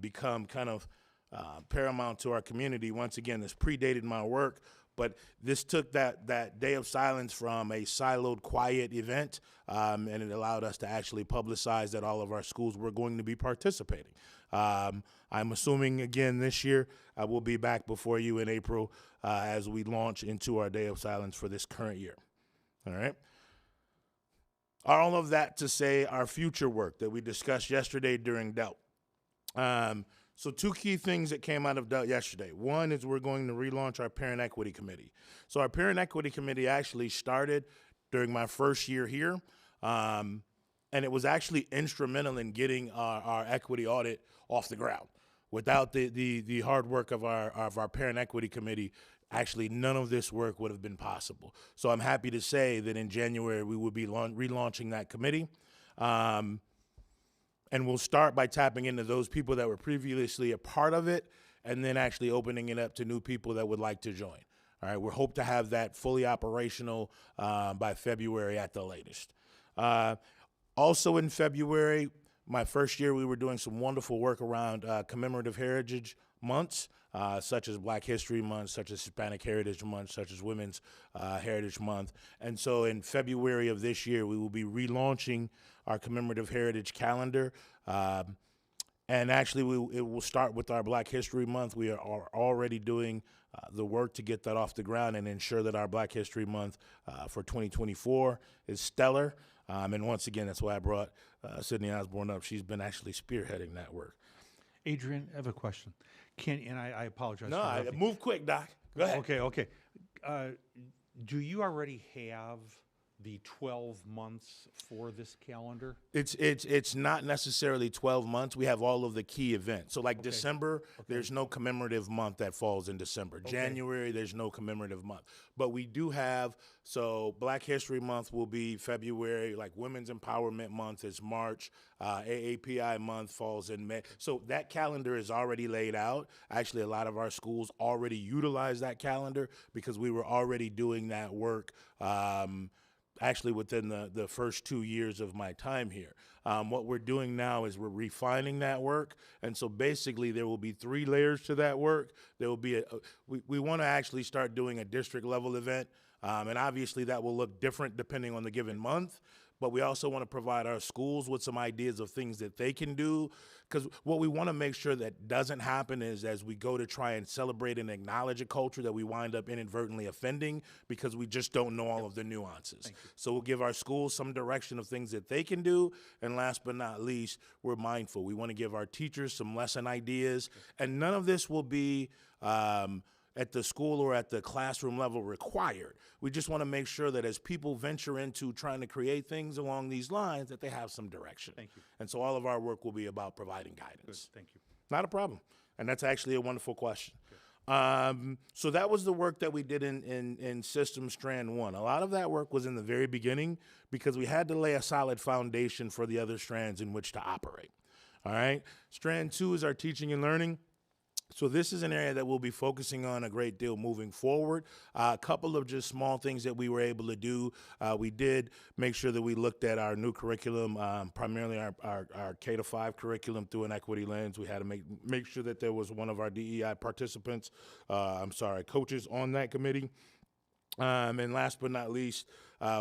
become kind of paramount to our community. Once again, this predated my work, but this took that Day of Silence from a siloed, quiet event, and it allowed us to actually publicize that all of our schools were going to be participating. I'm assuming, again, this year, I will be back before you in April as we launch into our Day of Silence for this current year. All right? All of that to say our future work that we discussed yesterday during DELT. So 2 key things that came out of DELT yesterday. One is we're going to relaunch our Parent Equity Committee. So our Parent Equity Committee actually started during my first year here. and it was actually instrumental in getting our equity audit off the ground. Without the hard work of our parent equity committee, actually none of this work would have been possible. So I'm happy to say that in January we will be relaunching that committee. And we'll start by tapping into those people that were previously a part of it, and then actually opening it up to new people that would like to join. All right, we hope to have that fully operational by February at the latest. Also in February, my first year, we were doing some wonderful work around commemorative heritage months, such as Black History Month, such as Hispanic Heritage Month, such as Women's Heritage Month. And so in February of this year, we will be relaunching our commemorative heritage calendar. And actually, it will start with our Black History Month. We are already doing the work to get that off the ground and ensure that our Black History Month for 2024 is stellar. And once again, that's why I brought Sydney Osborne up. She's been actually spearheading that work. Adrian, I have a question. And I apologize. No, for interrupting. move quick, Doc. Go ahead. Okay. Do you already have the 12 months for this calendar? It's not necessarily 12 months. We have all of the key events. So like December, there's no commemorative month that falls in December. January, there's no commemorative month. But we do have, so Black History Month will be February, like Women's Empowerment Month is March, AAPI Month falls in May. So that calendar is already laid out. Actually, a lot of our schools already utilize that calendar because we were already doing that work actually within the first 2 years of my time here. What we're doing now is we're refining that work. And so basically there will be 3 layers to that work. There will be we want to actually start doing a district level event. And obviously that will look different depending on the given month. But we also want to provide our schools with some ideas of things that they can do. Because what we want to make sure that doesn't happen is as we go to try and celebrate and acknowledge a culture that we wind up inadvertently offending because we just don't know all of the nuances. So we'll give our schools some direction of things that they can do. And last but not least, we're mindful. We want to give our teachers some lesson ideas. And none of this will be at the school or at the classroom level required. We just want to make sure that as people venture into trying to create things along these lines, that they have some direction. Thank you. And so all of our work will be about providing guidance. Thank you. Not a problem. And that's actually a wonderful question. So that was the work that we did in System Strand 1. A lot of that work was in the very beginning because we had to lay a solid foundation for the other strands in which to operate. All right? Strand 2 is our teaching and learning. So this is an area that we'll be focusing on a great deal moving forward. A couple of just small things that we were able to do. We did make sure that we looked at our new curriculum, primarily our K-5 curriculum through an equity lens. We had to make sure that there was one of our DEI participants, coaches on that committee. And last but not least,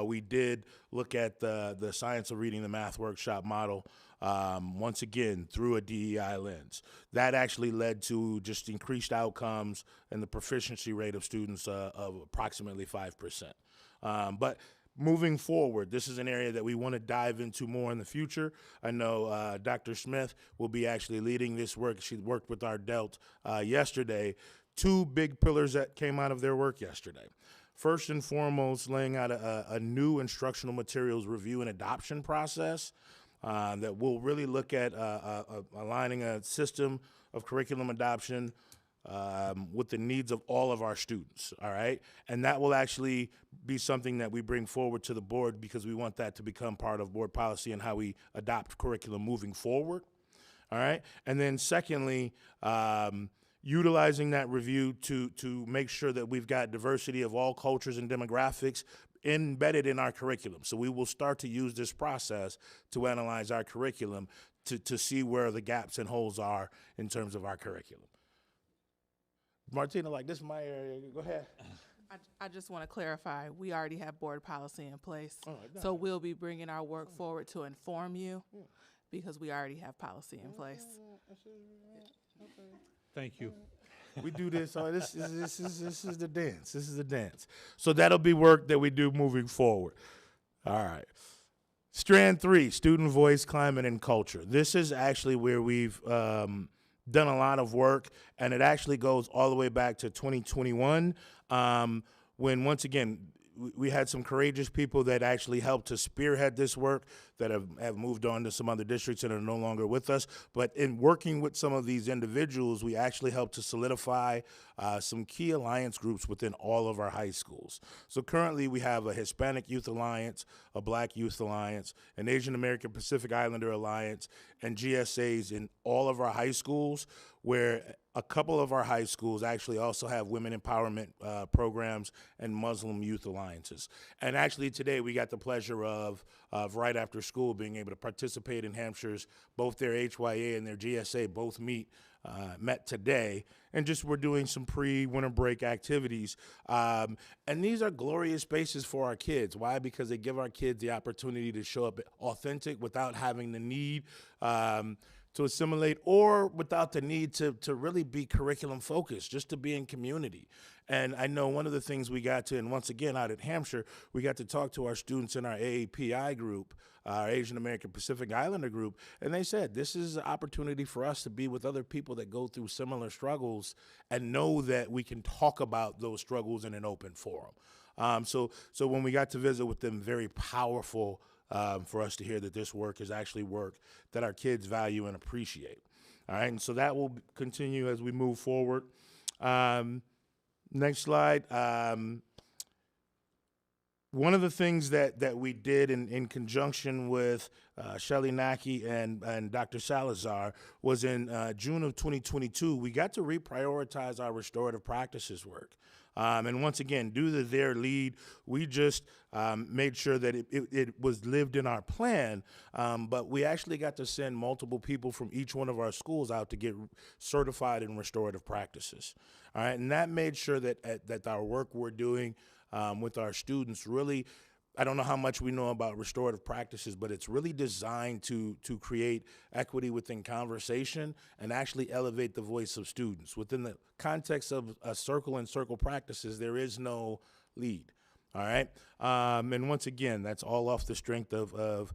we did look at the Science of Reading the Math workshop model, once again, through a DEI lens. That actually led to just increased outcomes and the proficiency rate of students of approximately 5%. But moving forward, this is an area that we want to dive into more in the future. I know Dr. Smith will be actually leading this work. She worked with our DELT yesterday. 2 big pillars that came out of their work yesterday. First and foremost, laying out a new instructional materials review and adoption process that will really look at aligning a system of curriculum adoption with the needs of all of our students, all right? And that will actually be something that we bring forward to the board because we want that to become part of board policy and how we adopt curriculum moving forward, all right? And then secondly, utilizing that review to make sure that we've got diversity of all cultures and demographics embedded in our curriculum. So we will start to use this process to analyze our curriculum to see where the gaps and holes are in terms of our curriculum. Martina, like this is my area. Go ahead. I just want to clarify, we already have board policy in place. Right, so we'll be bringing our work forward to inform you because we already have policy in place. Thank you. We do this. This is the dance. This is the dance. So that'll be work that we do moving forward. All right. Strand 3, student voice, climate, and culture. This is actually where we've done a lot of work, and it actually goes all the way back to 2021 when, once again, we had some courageous people that actually helped to spearhead this work that have moved on to some other districts and are no longer with us. But in working with some of these individuals, we actually helped to solidify some key alliance groups within all of our high schools. So currently we have a Hispanic Youth Alliance, a Black Youth Alliance, an Asian American Pacific Islander Alliance, and GSAs in all of our high schools, where a couple of our high schools actually also have women empowerment programs and Muslim youth alliances. And actually today we got the pleasure of right after school being able to participate in Hampshire's, both their HYA and their GSA both met today, and just we're doing some pre-winter break activities. And these are glorious spaces for our kids. Why? Because they give our kids the opportunity to show up authentic without having the need to assimilate, or without the need to really be curriculum focused, just to be in community. And I know one of the things we got to, and once again out at Hampshire, we got to talk to our students in our AAPI group, our Asian American Pacific Islander group, and they said this is an opportunity for us to be with other people that go through similar struggles and know that we can talk about those struggles in an open forum. So when we got to visit with them, very powerful for us to hear that this work is actually work that our kids value and appreciate. All right, and so that will continue as we move forward. Next slide. One of the things that we did in conjunction with Shelley Nackey and Dr. Salazar was in June of 2022, we got to reprioritize our restorative practices work. And once again, due to their lead, we just made sure that it was lived in our plan, but we actually got to send multiple people from each one of our schools out to get certified in restorative practices. All right, and that made sure that our work we're doing with our students really, I don't know how much we know about restorative practices, but it's really designed to create equity within conversation and actually elevate the voice of students. Within the context of a circle and circle practices, there is no lead. All right, and once again, that's all off the strength of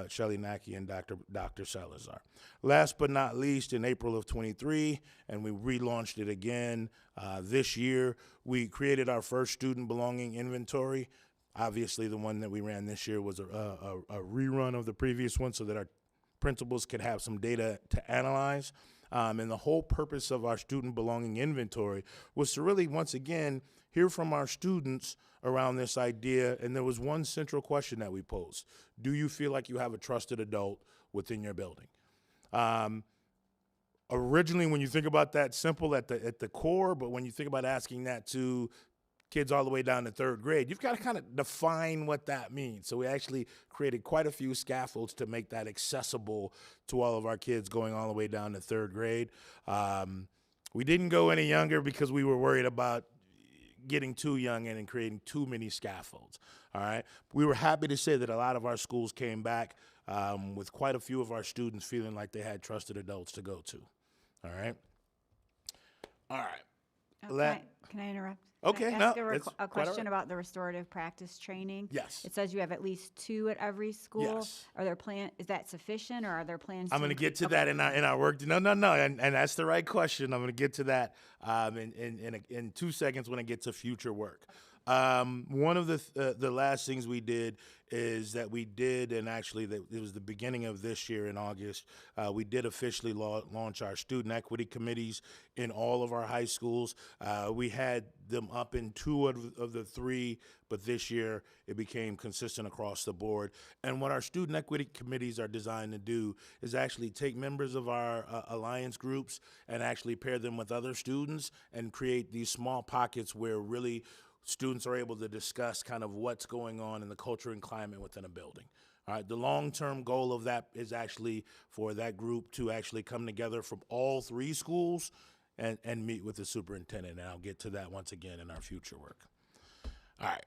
Shelley Nackey and Dr. Salazar. Last but not least, in April of 23, and we relaunched it again this year, we created our first student belonging inventory. Obviously, the one that we ran this year was a rerun of the previous one so that our principals could have some data to analyze. And the whole purpose of our student belonging inventory was to really, once again, hear from our students around this idea. And there was one central question that we posed. Do you feel like you have a trusted adult within your building? Originally, when you think about that, simple at the core, but when you think about asking that to kids all the way down to third grade, you've got to kind of define what that means. So we actually created quite a few scaffolds to make that accessible to all of our kids going all the way down to third grade. We didn't go any younger because we were worried about getting too young and creating too many scaffolds. All right. We were happy to say that a lot of our schools came back with quite a few of our students feeling like they had trusted adults to go to. All right. All right. Can I interrupt? Okay, Can I ask a question about the restorative practice training? Yes. It says you have at least 2 at every school. Yes. Are there is that sufficient, or are there plans? I'm going to get to that in our work. No, and that's the right question. I'm going to get to that in 2 seconds when I get to future work. One of the last things we did is that we did, and actually it was the beginning of this year in August, we did officially launch our student equity committees in all of our high schools. We had them up in 2 of the 3, but this year it became consistent across the board. And what our student equity committees are designed to do is actually take members of our alliance groups and actually pair them with other students and create these small pockets where really students are able to discuss kind of what's going on in the culture and climate within a building. All right, the long-term goal of that is actually for that group to actually come together from all 3 schools and meet with the superintendent, and I'll get to that once again in our future work. All right.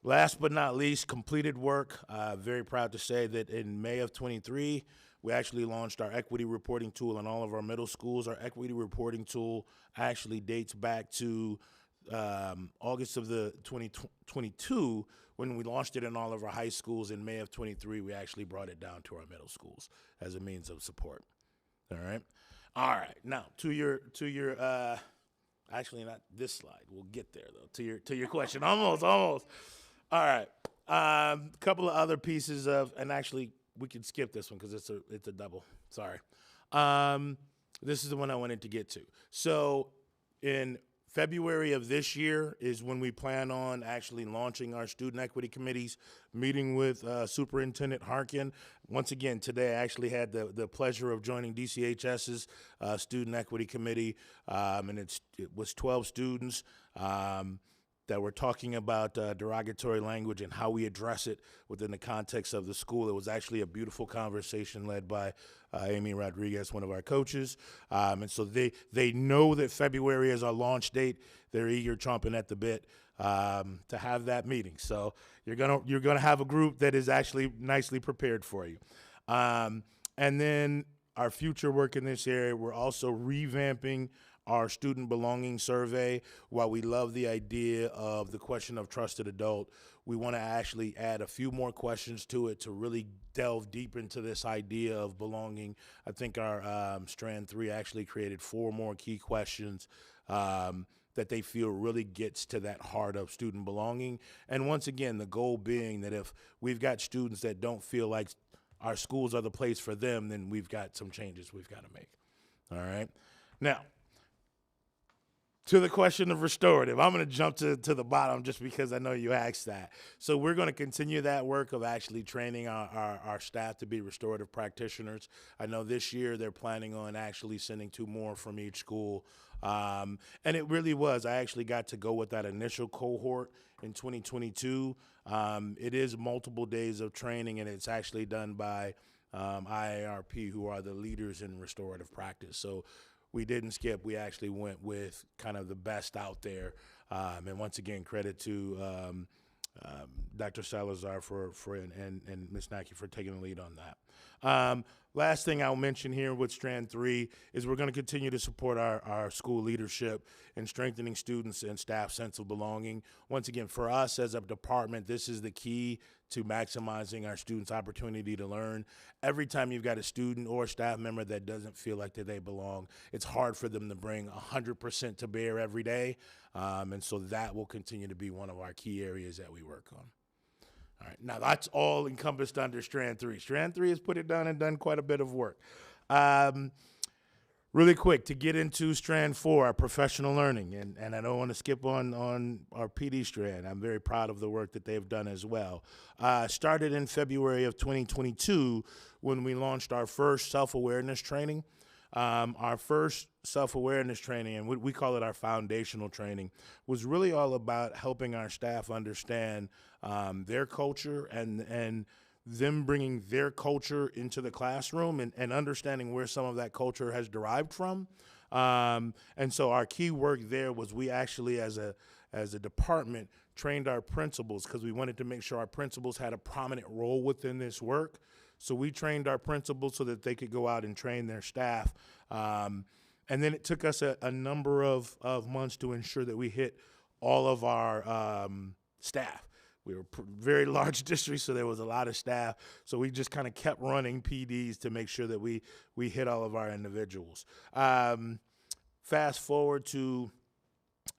Last but not least, completed work. Very proud to say that in May of 23, we actually launched our equity reporting tool in all of our middle schools. Our equity reporting tool actually dates back to August of the 2022, when we launched it in all of our high schools. In May of 23, we actually brought it down to our middle schools as a means of support. All right. Now to your Actually, not this slide. We'll get there though. To your question, almost. All right. Couple of other pieces of, and actually we can skip this one because it's a double. Sorry. This is the one I wanted to get to. So in February of this year is when we plan on actually launching our student equity committees, meeting with Superintendent Harkin. Once again, today I actually had the pleasure of joining DCHS's student equity committee, and it was 12 students that were talking about derogatory language and how we address it within the context of the school. It was actually a beautiful conversation led by Amy Rodriguez, one of our coaches. And so they know that February is our launch date. They're eager, chomping at the bit to have that meeting. So you're gonna have a group that is actually nicely prepared for you. And then our future work in this area, we're also revamping our student belonging survey. While we love the idea of the question of trusted adult, we want to actually add a few more questions to it to really delve deep into this idea of belonging. I think our Strand 3 actually created 4 more key questions that they feel really gets to that heart of student belonging. And once again, the goal being that if we've got students that don't feel like our schools are the place for them, then we've got some changes we've got to make. All right? Now, to the question of restorative, I'm going to jump to the bottom just because I know you asked that. So we're going to continue that work of actually training our staff to be restorative practitioners. I know this year they're planning on actually sending 2 more from each school. And it really was. I actually got to go with that initial cohort in 2022. It is multiple days of training, and it's actually done by IARP, who are the leaders in restorative practice. So we didn't skip. We actually went with kind of the best out there. And once again, credit to Dr. Salazar and Ms. Nackey for taking the lead on that. Last thing I'll mention here with Strand 3 is we're going to continue to support our school leadership in strengthening students and staff sense of belonging. Once again, for us as a department, this is the key to maximizing our students' opportunity to learn. Every time you've got a student or a staff member that doesn't feel like that they belong, it's hard for them to bring 100% to bear every day. And so that will continue to be one of our key areas that we work on. All right, now that's all encompassed under Strand 3. Strand 3 has put it down and done quite a bit of work. Really quick, to get into Strand 4, our professional learning, and I don't want to skip on our PD strand. I'm very proud of the work that they've done as well. Started in February of 2022 when we launched our first self-awareness training. Our first self-awareness training, and we call it our foundational training, was really all about helping our staff understand their culture and them bringing their culture into the classroom and understanding where some of that culture has derived from. And so our key work there was we actually, as a department, trained our principals because we wanted to make sure our principals had a prominent role within this work. So we trained our principals so that they could go out and train their staff. And then it took us a number of months to ensure that we hit all of our staff. We were a very large district, so there was a lot of staff. So we just kind of kept running PDs to make sure that we hit all of our individuals. Fast forward to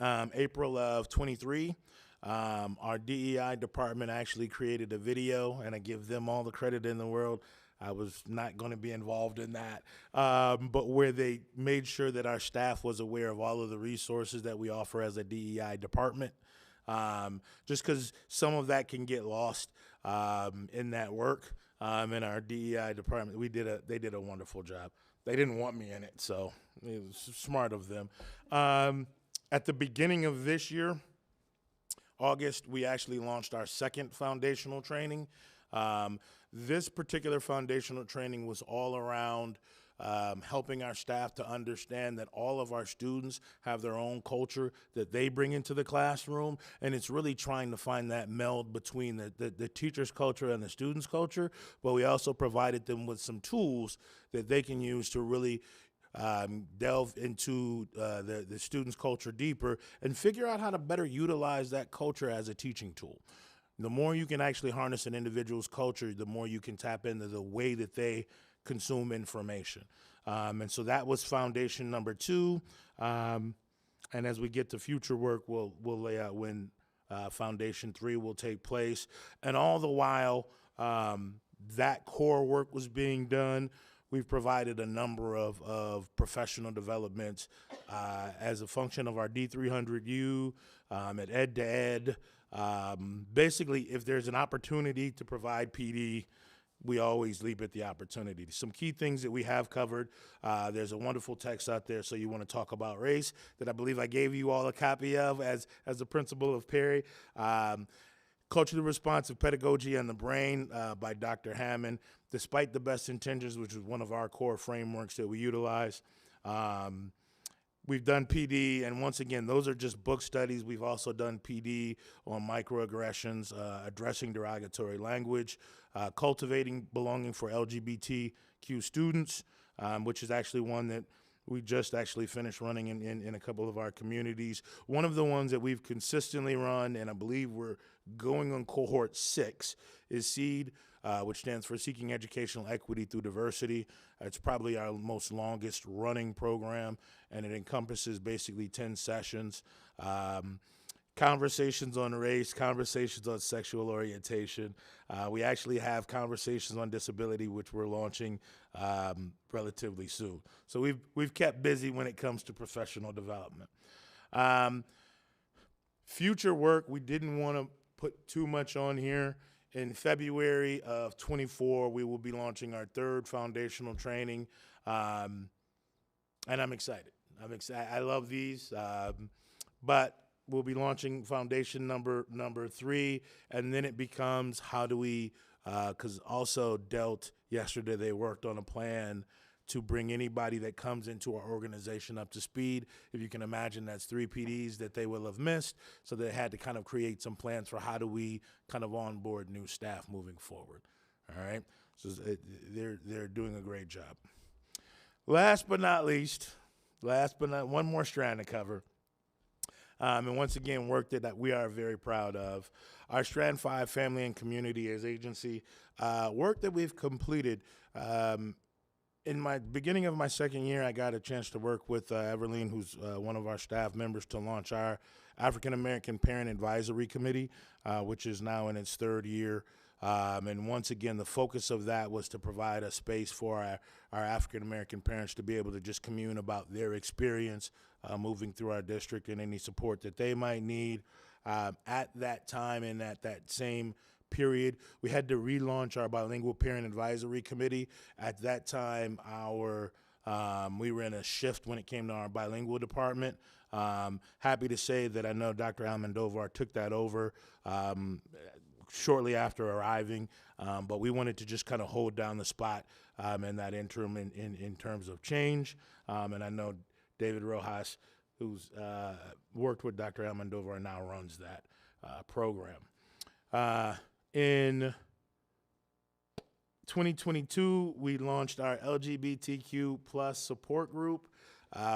April of 23. Our DEI department actually created a video, and I give them all the credit in the world. I was not going to be involved in that, but where they made sure that our staff was aware of all of the resources that we offer as a DEI department. Just because some of that can get lost in that work in our DEI department. They did a wonderful job. They didn't want me in it, so it was smart of them. At the beginning of this year, August, we actually launched our second foundational training. This particular foundational training was all around helping our staff to understand that all of our students have their own culture that they bring into the classroom, and it's really trying to find that meld between the teacher's culture and the student's culture, but we also provided them with some tools that they can use to really delve into the student's culture deeper and figure out how to better utilize that culture as a teaching tool. The more you can actually harness an individual's culture, the more you can tap into the way that they consume information. And so that was foundation number 2. And as we get to future work, we'll lay out when Foundation 3 will take place. And all the while that core work was being done, we've provided a number of professional developments as a function of our D300U, at Ed to Ed. Basically, if there's an opportunity to provide PD, we always leap at the opportunity. Some key things that we have covered. There's a wonderful text out there, So You Want to Talk About Race, that I believe I gave you all a copy of as the principal of Perry. Culturally Responsive Pedagogy and the Brain by Dr. Hammond. Despite the Best Intentions, which is one of our core frameworks that we utilize. We've done PD, and once again, those are just book studies. We've also done PD on microaggressions, addressing derogatory language, cultivating belonging for LGBTQ students, which is actually one that we just actually finished running in a couple of our communities. One of the ones that we've consistently run, and I believe we're going on cohort 6, is SEED, which stands for Seeking Educational Equity Through Diversity. It's probably our most longest running program, and it encompasses basically 10 sessions. Conversations on race, conversations on sexual orientation. We actually have conversations on disability, which we're launching relatively soon. So we've kept busy when it comes to professional development. Future work, we didn't want to put too much on here. In February of 24, we will be launching our 3rd foundational training, and I'm excited. I love these, but we'll be launching foundation number 3, and then it becomes how do we, because also DELT yesterday, they worked on a plan to bring anybody that comes into our organization up to speed. If you can imagine, that's 3 PDs that they will have missed, so they had to kind of create some plans for how do we kind of onboard new staff moving forward. All right, so they're doing a great job. Last but not least, one more strand to cover. And once again, work that we are very proud of. Our Strand 5 Family and Community as agency, work that we've completed. In my beginning of my 2nd year, I got a chance to work with Everline, who's one of our staff members, to launch our African American Parent Advisory Committee, which is now in its 3rd year. And once again, the focus of that was to provide a space for our African American parents to be able to just commune about their experience moving through our district and any support that they might need. At that time and at that same period, we had to relaunch our Bilingual Parent Advisory Committee. At that time, we were in a shift when it came to our bilingual department. Happy to say that I know Dr. Almendovar took that over shortly after arriving, but we wanted to just kind of hold down the spot in that interim in terms of change. And I know David Rojas, who's worked with Dr. Almendovar, now runs that program. In 2022, we launched our LGBTQ plus support group,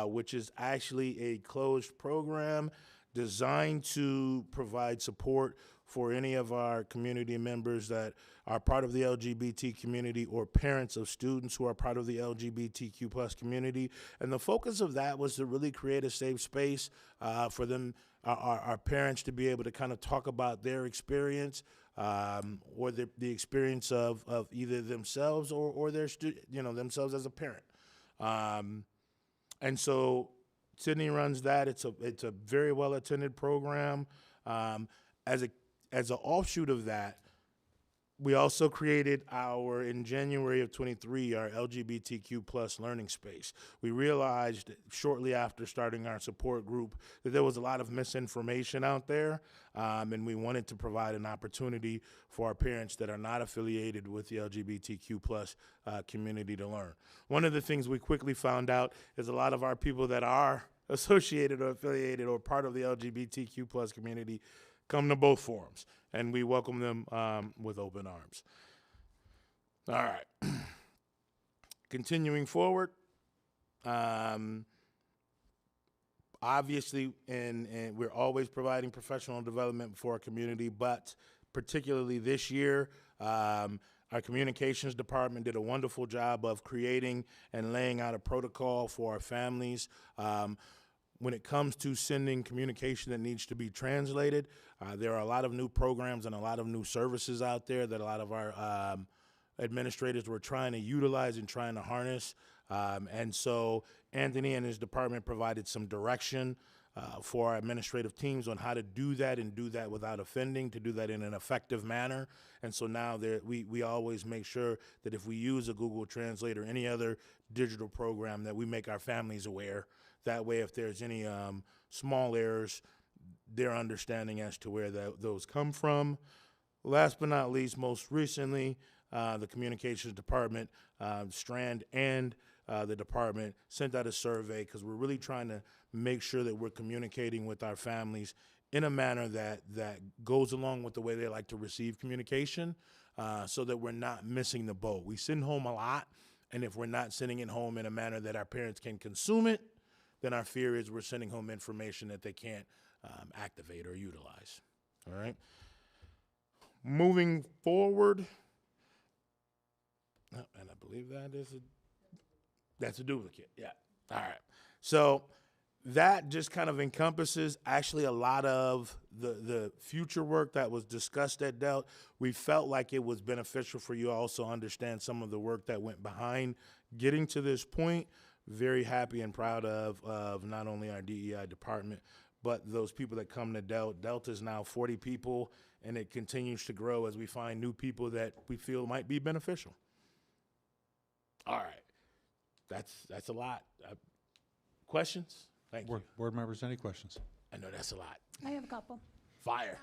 which is actually a closed program designed to provide support for any of our community members that are part of the LGBT community or parents of students who are part of the LGBTQ plus community. And the focus of that was to really create a safe space for them, our parents, to be able to kind of talk about their experience or the experience of either themselves or their themselves as a parent. And so Sydney runs that. It's a very well attended program. As an offshoot of that, we also created in January of 23, our LGBTQ plus learning space. We realized shortly after starting our support group that there was a lot of misinformation out there, and we wanted to provide an opportunity for our parents that are not affiliated with the LGBTQ plus community to learn. One of the things we quickly found out is a lot of our people that are associated or affiliated or part of the LGBTQ plus community come to both forums, and we welcome them with open arms. All right. Continuing forward, obviously, and we're always providing professional development for our community, but particularly this year, our communications department did a wonderful job of creating and laying out a protocol for our families. when it comes to sending communication that needs to be translated, there are a lot of new programs and a lot of new services out there that a lot of our administrators were trying to utilize and trying to harness. And so Anthony and his department provided some direction for our administrative teams on how to do that and do that without offending, to do that in an effective manner. And so now we always make sure that if we use a Google Translate or any other digital program, that we make our families aware. That way, if there's any small errors, they're understanding as to where those come from. Last but not least, most recently, the communications department, Strand, and the department sent out a survey because we're really trying to make sure that we're communicating with our families in a manner that goes along with the way they like to receive communication, so that we're not missing the boat. We send home a lot, and if we're not sending it home in a manner that our parents can consume it, then our fear is we're sending home information that they can't activate or utilize. All right. Moving forward, and I believe that's a duplicate. Yeah. All right. So that just kind of encompasses actually a lot of the future work that was discussed at DELT. We felt like it was beneficial for you also to understand some of the work that went behind getting to this point. Very happy and proud of not only our DEI department, but those people that come to DELT. DELT is now 40 people, and it continues to grow as we find new people that we feel might be beneficial. All right. That's a lot. Questions? Thank you. Board members, any questions? I know that's a lot. I have a couple. Fire.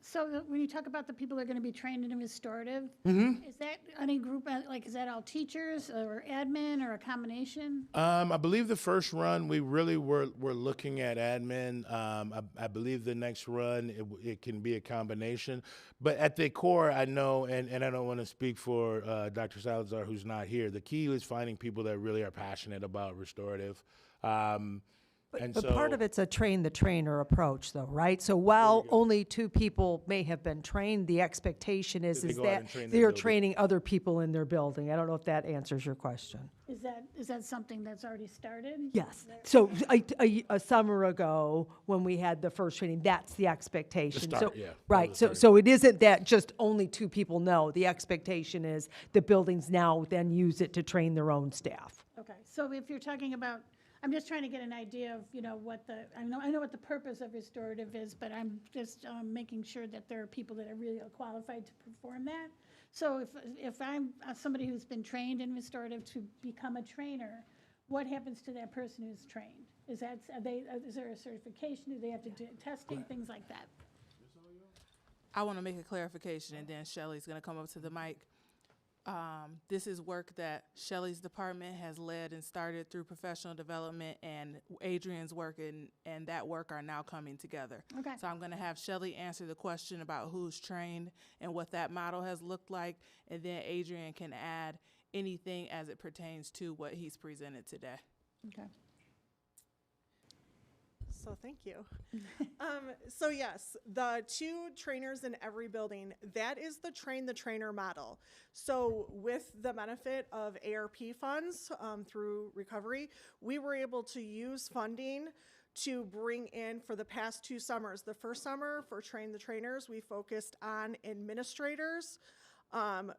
So when you talk about the people that are going to be trained in restorative, is that any group, like, is that all teachers or admin or a combination? I believe the first run, we really were looking at admin. I believe the next run, it can be a combination. But at the core, I know, and I don't want to speak for Dr. Salazar, who's not here, the key is finding people that really are passionate about restorative. But part of it's a train the trainer approach, though, right? So while only 2 people may have been trained, the expectation is They go out that and train their they're building. training other people in their building. I don't know if that answers your question. Is that something that's already started? Yes. So a summer ago, when we had the first training, that's the expectation. start, So yeah. right. So it isn't that just only 2 people know. The expectation is the buildings now then use it to train their own staff. Okay, so if you're talking about, I'm just trying to get an idea of, what I know what the purpose of restorative is, but I'm just making sure that there are people that are really qualified to perform that. So if I'm somebody who's been trained in restorative to become a trainer, what happens to that person who's trained? Is there a certification? Do they have to do testing, things like that? I want to make a clarification, and then Shelley's going to come up to the mic. This is work that Shelley's department has led and started through professional development, and Adrian's work and that work are now coming together. Okay. So I'm going to have Shelley answer the question about who's trained and what that model has looked like, and then Adrian can add anything as it pertains to what he's presented today. Okay. So thank you. So yes, the 2 trainers in every building, that is the train the trainer model. So with the benefit of ARP funds through recovery, we were able to use funding to bring in for the past 2 summers. The first summer for Train the Trainers, we focused on administrators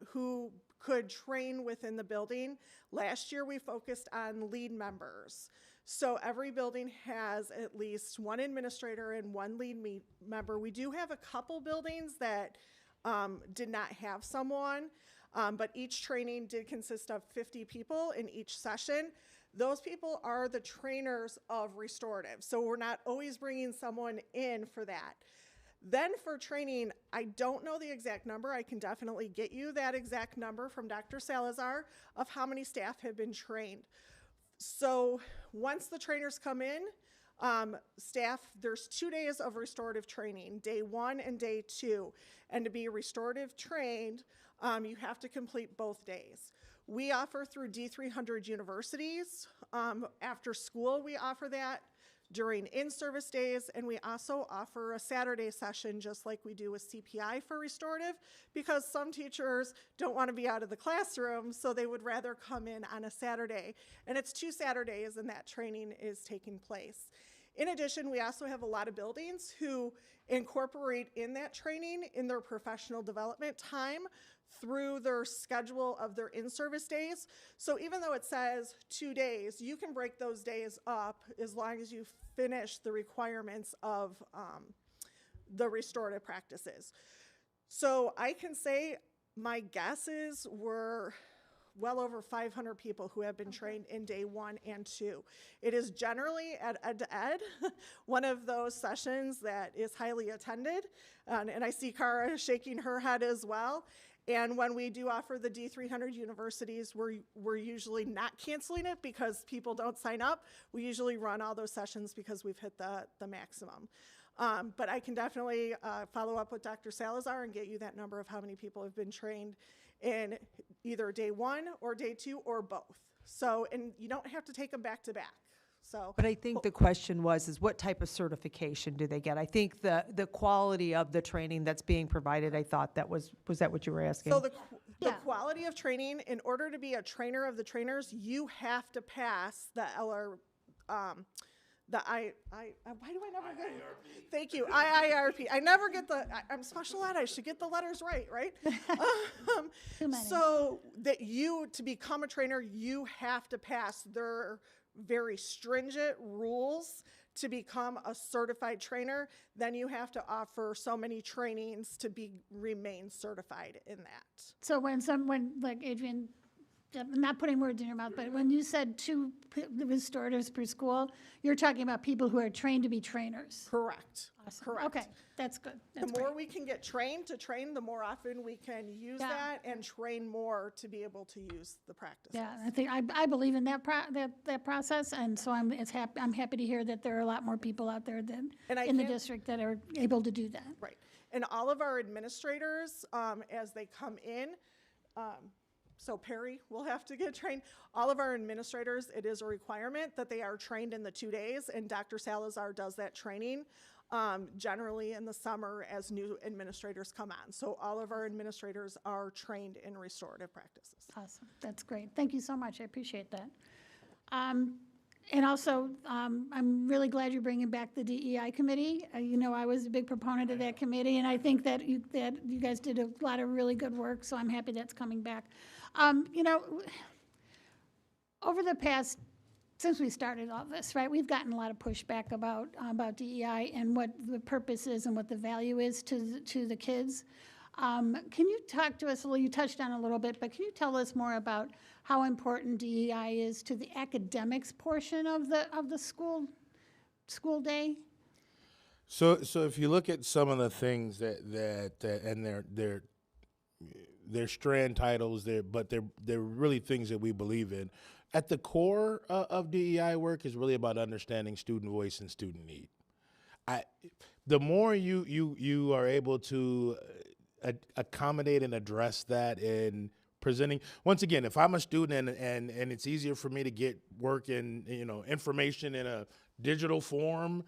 who could train within the building. Last year, we focused on lead members. So every building has at least 1 administrator and 1 lead member. We do have a couple buildings that did not have someone, but each training did consist of 50 people in each session. Those people are the trainers of restorative. So we're not always bringing someone in for that. Then for training, I don't know the exact number. I can definitely get you that exact number from Dr. Salazar of how many staff have been trained. So once the trainers come in, staff, there's 2 days of restorative training, day 1 and day 2. And to be restorative trained, you have to complete both days. We offer through D300 universities. After school, we offer that during in-service days, and we also offer a Saturday session just like we do with CPI for restorative, because some teachers don't want to be out of the classroom, so they would rather come in on a Saturday. And it's 2 Saturdays and that training is taking place. In addition, we also have a lot of buildings who incorporate in that training in their professional development time through their schedule of their in-service days. So even though it says 2 days, you can break those days up as long as you finish the requirements of the restorative practices. So I can say my guesses were well over 500 people who have been trained in day 1 and 2. It is generally at Ed to Ed, one of those sessions that is highly attended. And I see Cara shaking her head as well. And when we do offer the D300 universities, we're usually not canceling it because people don't sign up. We usually run all those sessions because we've hit the maximum. But I can definitely follow up with Dr. Salazar and get you that number of how many people have been trained in either day 1 or day 2 or both. So, and you don't have to take them back to back. So, But I think the question is what type of certification do they get? I think the quality of the training that's being provided, I thought that was that what you were asking? So the quality of training, in order to be a trainer of the trainers, you have to pass the why do I never get it? Thank you, IIRP. I never get I'm special ed, I should get the letters right? Too many. So that to become a trainer, you have to pass their very stringent rules to become a certified trainer. Then you have to offer so many trainings to remain certified in that. So when like Adrian, I'm not putting words in your mouth, but when you said 2 restoratives per school, you're talking about people who are trained to be trainers. Correct. Awesome. Correct. Okay, that's good. That's The more great. we can get trained to train, the more often we can use that and train more to be able to use the practices. Yeah, I think I believe in that process, and so I'm happy to hear that there are a lot more people out there in the district that are able to do that. Right. And all of our administrators, as they come in, so Perry will have to get trained. All of our administrators, it is a requirement that they are trained in the 2 days, and Dr. Salazar does that training generally in the summer as new administrators come on. So all of our administrators are trained in restorative practices. Awesome, that's great. Thank you so much, I appreciate that. And also, I'm really glad you're bringing back the DEI committee. I was a big proponent of that committee, and I think that you guys did a lot of really good work, so I'm happy that's coming back. Over the past, since we started all this, right, we've gotten a lot of pushback about DEI and what the purpose is and what the value is to the kids. Can you talk to us a little? You touched on it a little bit, but can you tell us more about how important DEI is to the academics portion of the school day? So if you look at some of the things that and they're strand titles, but they're really things that we believe in. At the core of DEI work is really about understanding student voice and student need. The more you are able to accommodate and address that in presenting, once again, if I'm a student and it's easier for me to get work in information in a digital form,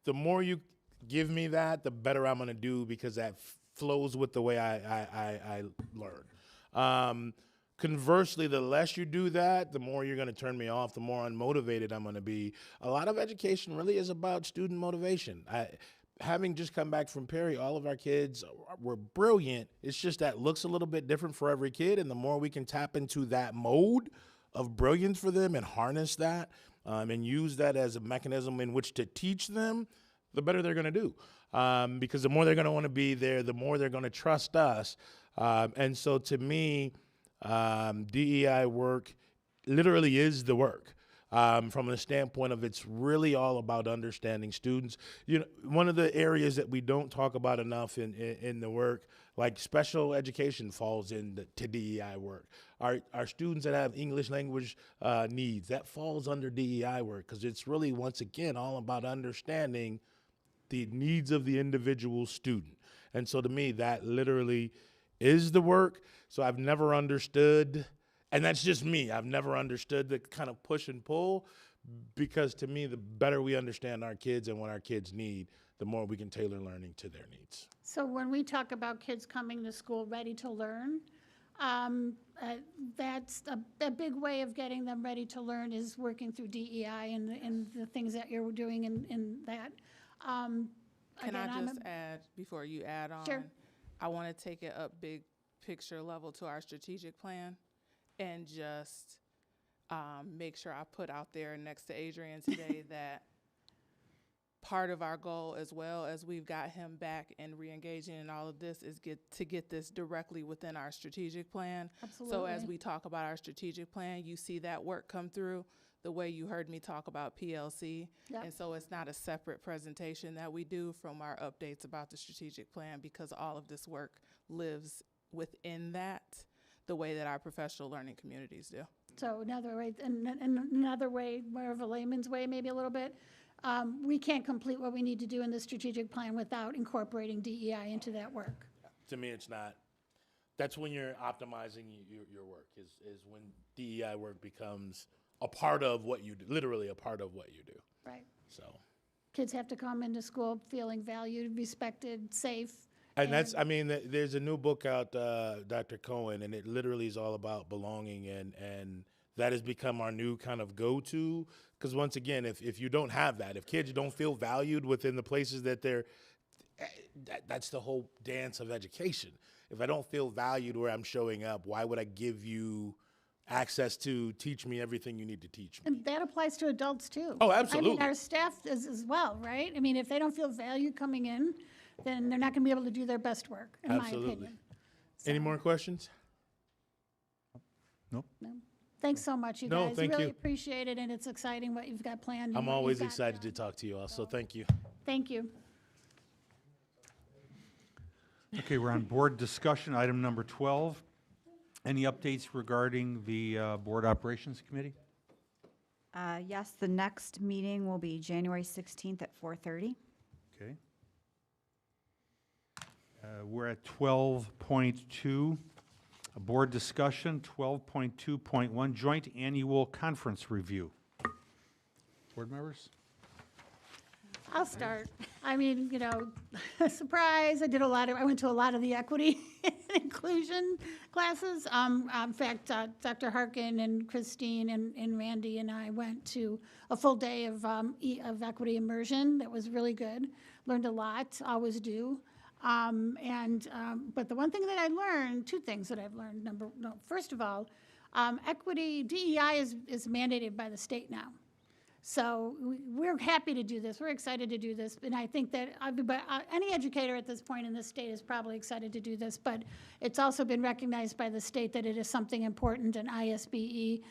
the more you give me that, the better I'm going to do, because that flows with the way I learn. Conversely, the less you do that, the more you're going to turn me off, the more unmotivated I'm going to be. A lot of education really is about student motivation. Having just come back from Perry, all of our kids were brilliant. It's just that looks a little bit different for every kid, and the more we can tap into that mode of brilliance for them and harness that and use that as a mechanism in which to teach them, the better they're going to do. Because the more they're going to want to be there, the more they're going to trust us. And so to me, DEI work literally is the work. From the standpoint of it's really all about understanding students. One of the areas that we don't talk about enough in the work, like special education falls into DEI work. Our students that have English language needs, that falls under DEI work, because it's really, once again, all about understanding the needs of the individual student. And so to me, that literally is the work. So I've never understood, and that's just me, I've never understood the kind of push and pull, because to me, the better we understand our kids and what our kids need, the more we can tailor learning to their needs. So when we talk about kids coming to school ready to learn, That's a big way of getting them ready to learn is working through DEI and the things that you're doing in that. Can Again, I I'm just add, before you add on? Sure. I want to take it up big picture level to our strategic plan and just make sure I put out there next to Adrian today that part of our goal, as well as we've got him back and re-engaging in all of this, is to get this directly within our strategic plan. So as Absolutely. we talk about our strategic plan, you see that work come through the way you heard me talk about PLC. Yep. And so it's not a separate presentation that we do from our updates about the strategic plan, because all of this work lives within that the way that our professional learning communities do. So another way, and another way, more of a layman's way, maybe a little bit, we can't complete what we need to do in the strategic plan without incorporating DEI into that work. To me, it's not. That's when you're optimizing your work, is when DEI work becomes a part of what you do, literally a part of what you do. Right. So, Kids have to come into school feeling valued, respected, safe. and that's, I mean, there's a new book out, Dr. Cohen, and it literally is all about belonging, and that has become our new kind of go-to. Because once again, if you don't have that, if kids don't feel valued within the places that they're, that's the whole dance of education. If I don't feel valued where I'm showing up, why would I give you access to teach me everything you need to teach me? And that applies to adults too. Oh, I absolutely. mean, our staff is as well, right? I mean, if they don't feel valued coming in, then they're not gonna be able to do their best work, in my Absolutely. opinion. Any more questions? Nope. No. Thanks so much, you No, guys. thank Really you. appreciate it, and it's exciting what you've got planned. and I'm what you've always got excited done. to talk to you all, so thank you. Thank you. Okay, we're on board discussion, item number 12. Any updates regarding the Board Operations Committee? Yes, the next meeting will be January 16th at 4:30. Okay. We're at 12.2, a board discussion, 12.2.1, joint annual conference review. Board members? I'll start. I mean, you know, surprise, I went to a lot of the equity and inclusion classes. In fact, Dr. Harkin and Christine and Randy and I went to a full day of equity immersion. That was really good. Learned a lot, always do. But the one thing that I learned, two things that I've learned. First of all, equity, DEI is mandated by the state now. So we're happy to do this. We're excited to do this. And I think that any educator at this point in the state is probably excited to do this. But it's also been recognized by the state that it is something important, and ISBE,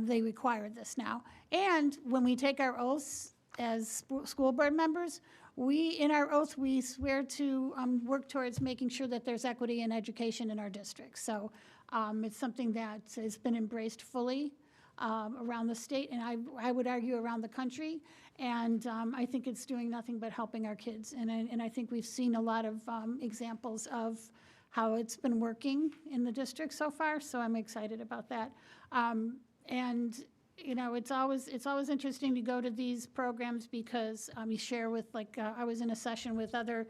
they require this now. And when we take our oaths as school board members, in our oath, we swear to work towards making sure that there's equity in education in our district. So it's something that has been embraced fully around the state, and I would argue around the country. And I think it's doing nothing but helping our kids. And I think we've seen a lot of examples of how it's been working in the district so far. So I'm excited about that. And you know, it's always interesting to go to these programs because you share with, like, I was in a session with other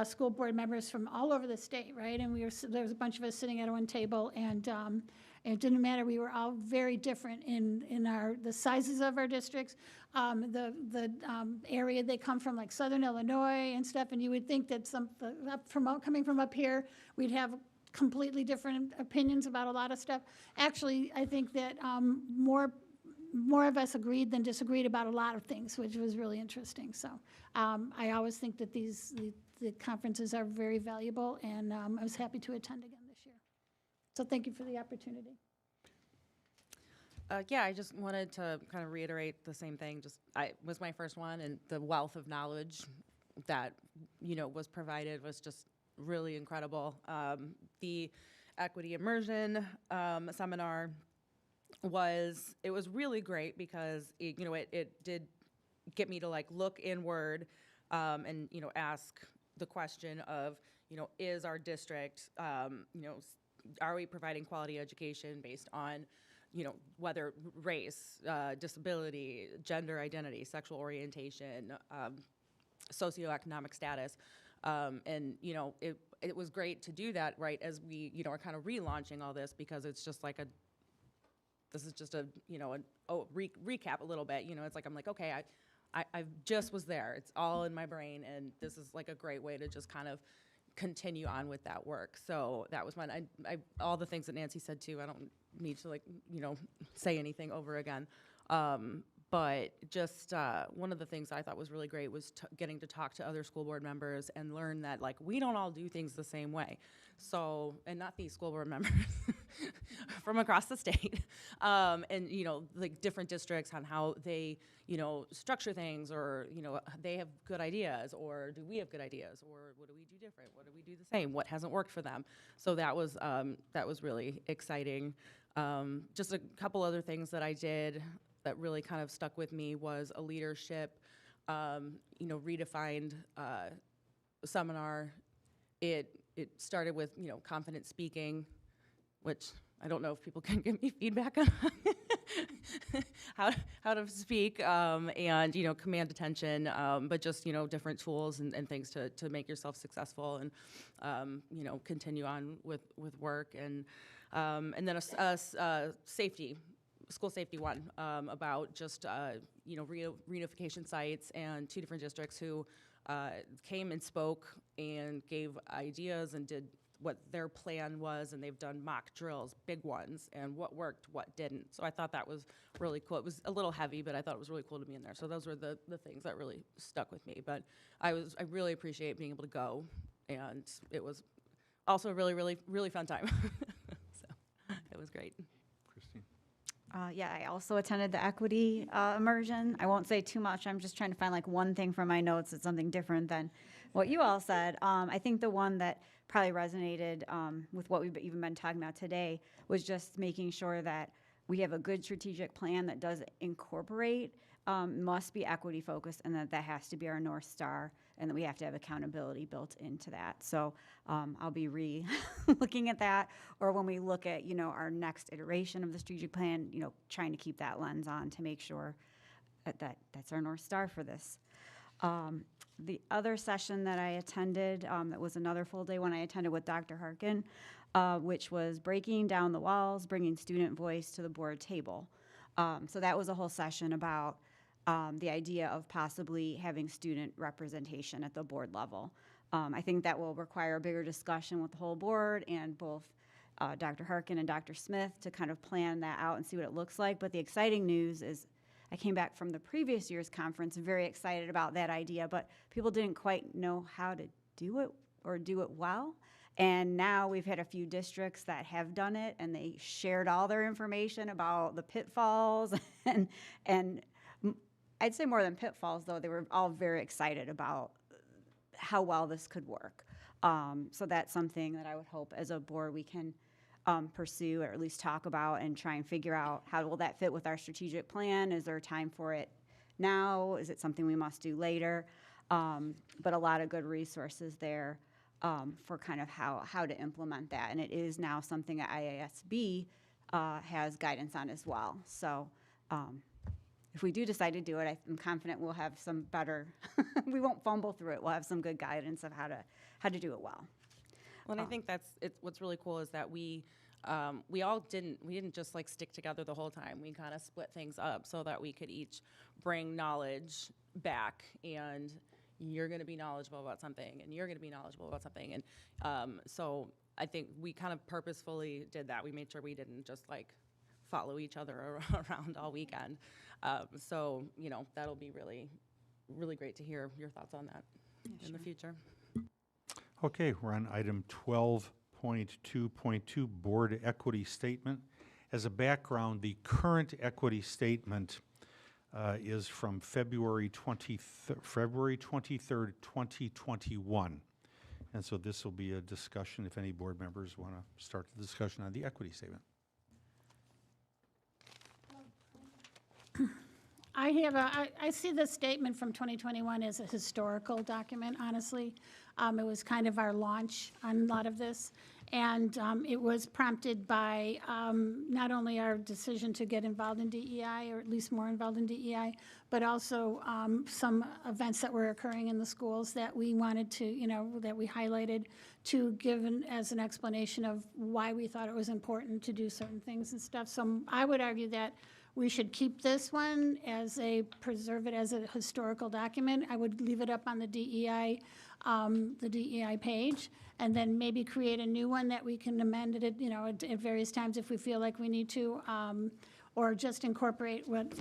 school board members from all over the state, right? And there was a bunch of us sitting at one table, and it didn't matter. We were all very different in the sizes of our districts, the area they come from, like Southern Illinois and stuff. And you would think that coming from up here, we'd have completely different opinions about a lot of stuff. Actually, I think that more of us agreed than disagreed about a lot of things, which was really interesting. So I always think that the conferences are very valuable, and I was happy to attend again this year. So thank you for the opportunity. Yeah, I just wanted to kind of reiterate the same thing. It was my first one, and the wealth of knowledge that, you know, was provided was just really incredible. The equity immersion seminar was really great because it did get me to, like, look inward and, you know, ask the question of, you know, is our district, you know, are we providing quality education based on, you know, whether race, disability, gender identity, sexual orientation, socioeconomic status. And, you know, it was great to do that right as we, you know, are kind of relaunching all this, because it's just like this is just a, you know, recap a little bit. You know, it's like, I'm like, okay, I just was there. It's all in my brain, and this is like a great way to just kind of continue on with that work. So that was fun. All the things that Nancy said too, I don't need to, like, you know, say anything over again. But just one of the things I thought was really great was getting to talk to other school board members and learn that, like, we don't all do things the same way. So, and not these school board members from across the state, and, you know, like different districts on how they, you know, structure things, or, you know, they have good ideas, or do we have good ideas, or what do we do different? What do we do the same? What hasn't worked for them? So that was really exciting. Just a couple other things that I did that really kind of stuck with me was a leadership, you know, redefined seminar. It started with, you know, confident speaking, which I don't know if people can give me feedback on how to speak, and, you know, command attention, but just, you know, different tools and things to make yourself successful, and, you know, continue on with work, and then a safety, school safety one, about just, you know, reunification sites, and 2 different districts who came and spoke and gave ideas and did what their plan was, and they've done mock drills, big ones, and what worked, what didn't. So I thought that was really cool. It was a little heavy, but I thought it was really cool to be in there. So those were the things that really stuck with me. But I really appreciate being able to go, and it was also a really, really, really fun time. So it was great. Christine? Yeah, I also attended the equity immersion. I won't say too much. I'm just trying to find like one thing from my notes that's something different than what you all said. I think the one that probably resonated with what we've even been talking about today was just making sure that we have a good strategic plan that does incorporate, must be equity focused, and that has to be our North Star, and that we have to have accountability built into that. So I'll be looking at that, or when we look at, you know, our next iteration of the strategic plan, you know, trying to keep that lens on to make sure that's our North Star for this. The other session that I attended, that was another full day one I attended with Dr. Harkin, which was breaking down the walls, bringing student voice to the board table. So that was a whole session about the idea of possibly having student representation at the board level. I think that will require a bigger discussion with the whole board and both Dr. Harkin and Dr. Smith to kind of plan that out and see what it looks like. But the exciting news is I came back from the previous year's conference very excited about that idea, but people didn't quite know how to do it or do it well. And now we've had a few districts that have done it, and they shared all their information about the pitfalls, and I'd say more than pitfalls, though, they were all very excited about how well this could work. So that's something that I would hope as a board we can pursue, or at least talk about, and try and figure out how will that fit with our strategic plan. Is there time for it now? Is it something we must do later? But a lot of good resources there for kind of how to implement that. And it is now something that IASB has guidance on as well. So if we do decide to do it, I'm confident we'll have some better, we won't fumble through it. We'll have some good guidance of how to do it well. Well, and I think what's really cool is that we didn't just like stick together the whole time. We kind of split things up so that we could each bring knowledge back, and you're going to be knowledgeable about something, and you're going to be knowledgeable about something. And so I think we kind of purposefully did that. We made sure we didn't just like follow each other around all weekend. So, you know, that'll be really, really great to hear your thoughts on that in the future. Okay, we're on item 12.2.2, Board Equity Statement. As a background, the current equity statement is from February 23rd, 2021. And so this will be a discussion if any board members want to start the discussion on the equity statement. I have I see this statement from 2021 as a historical document, honestly. It was kind of our launch on a lot of this. And it was prompted by not only our decision to get involved in DEI, or at least more involved in DEI, but also some events that were occurring in the schools that we wanted to, that we highlighted to give as an explanation of why we thought it was important to do certain things and stuff. So I would argue that we should keep this one preserve it as a historical document. I would leave it up on the DEI page, and then maybe create a new one that we can amend it, at various times if we feel like we need to, or just incorporate what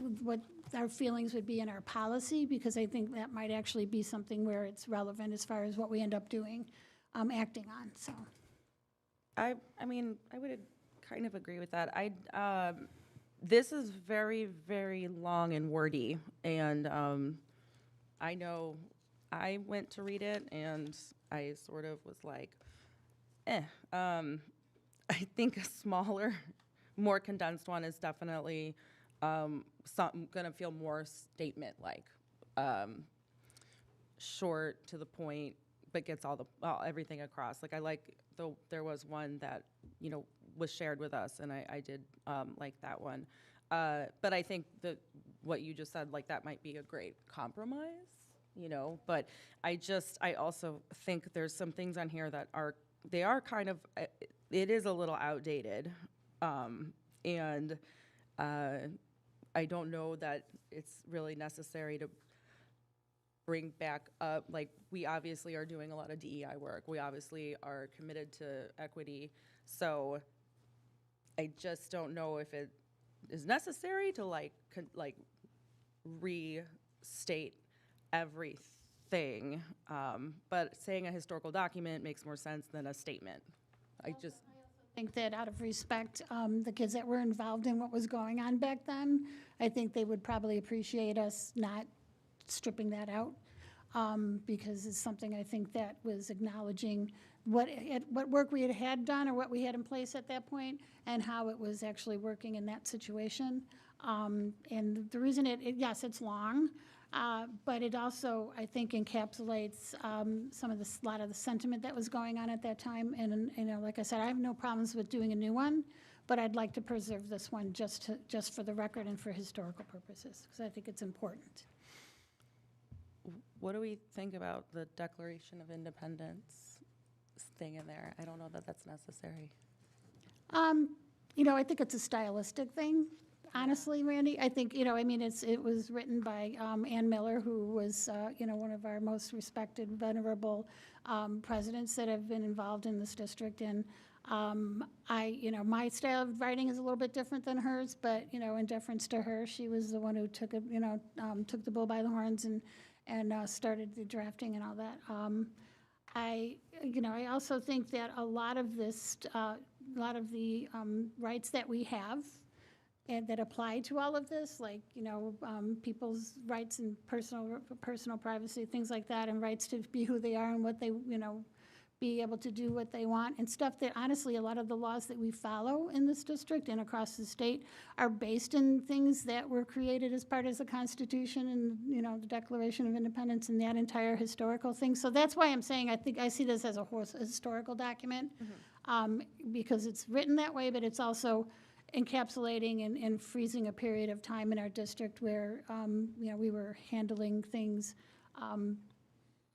our feelings would be in our policy, because I think that might actually be something where it's relevant as far as what we end up doing, acting on, so. I mean, I would kind of agree with that. This is very, very long and wordy, and I know I went to read it, and I sort of was like, I think a smaller, more condensed one is definitely going to feel more statement-like, short, to the point, but gets everything across. Like, I like, there was one that, was shared with us, and I did like that one. But I think that what you just said, like, that might be a great compromise, but I also think there's some things on here that they are kind of, it is a little outdated. And I don't know that it's really necessary to bring back up, like, we obviously are doing a lot of DEI work. We obviously are committed to equity. So I just don't know if it is necessary to restate everything. But saying a historical document makes more sense than a statement. I think that out of respect, the kids that were involved in what was going on back then, I think they would probably appreciate us not stripping that out, because it's something I think that was acknowledging what work we had done or what we had in place at that point, and how it was actually working in that situation. And the reason yes, it's long, but it also, I think, encapsulates a lot of the sentiment that was going on at that time. And like I said, I have no problems with doing a new one, but I'd like to preserve this one just for the record and for historical purposes, because I think it's important. What do we think about the Declaration of Independence thing in there? I don't know that that's necessary. I think it's a stylistic thing, honestly, Randy. I think, it was written by Ann Miller, who was, one of our most respected, venerable presidents that have been involved in this district. And my style of writing is a little bit different than hers, but, in deference to her, she was the one who took the bull by the horns and started the drafting and all that. I also think that a lot of the rights that we have and that apply to all of this, like, people's rights and personal privacy, things like that, and rights to be who they are and what they, be able to do what they want, and stuff that, honestly, a lot of the laws that we follow in this district and across the state are based in things that were created as part of the Constitution and, the Declaration of Independence and that entire historical thing. So that's why I'm saying I see this as a historical document, because it's written that way, but it's also encapsulating and freezing a period of time in our district where, we were handling things,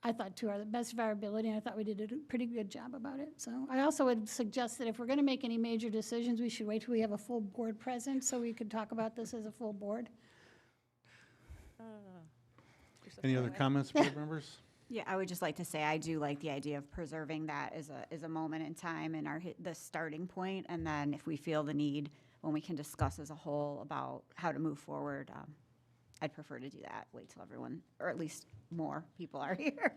I thought, to the best of our ability, and I thought we did a pretty good job about it. So I also would suggest that if we're going to make any major decisions, we should wait till we have a full board present so we could talk about this as a full board. Any other comments, board members? Yeah, I would just like to say I do like the idea of preserving that as a moment in time and the starting point, and then if we feel the need, when we can discuss as a whole about how to move forward, I'd prefer to do that. Wait till everyone, or at least more people are here.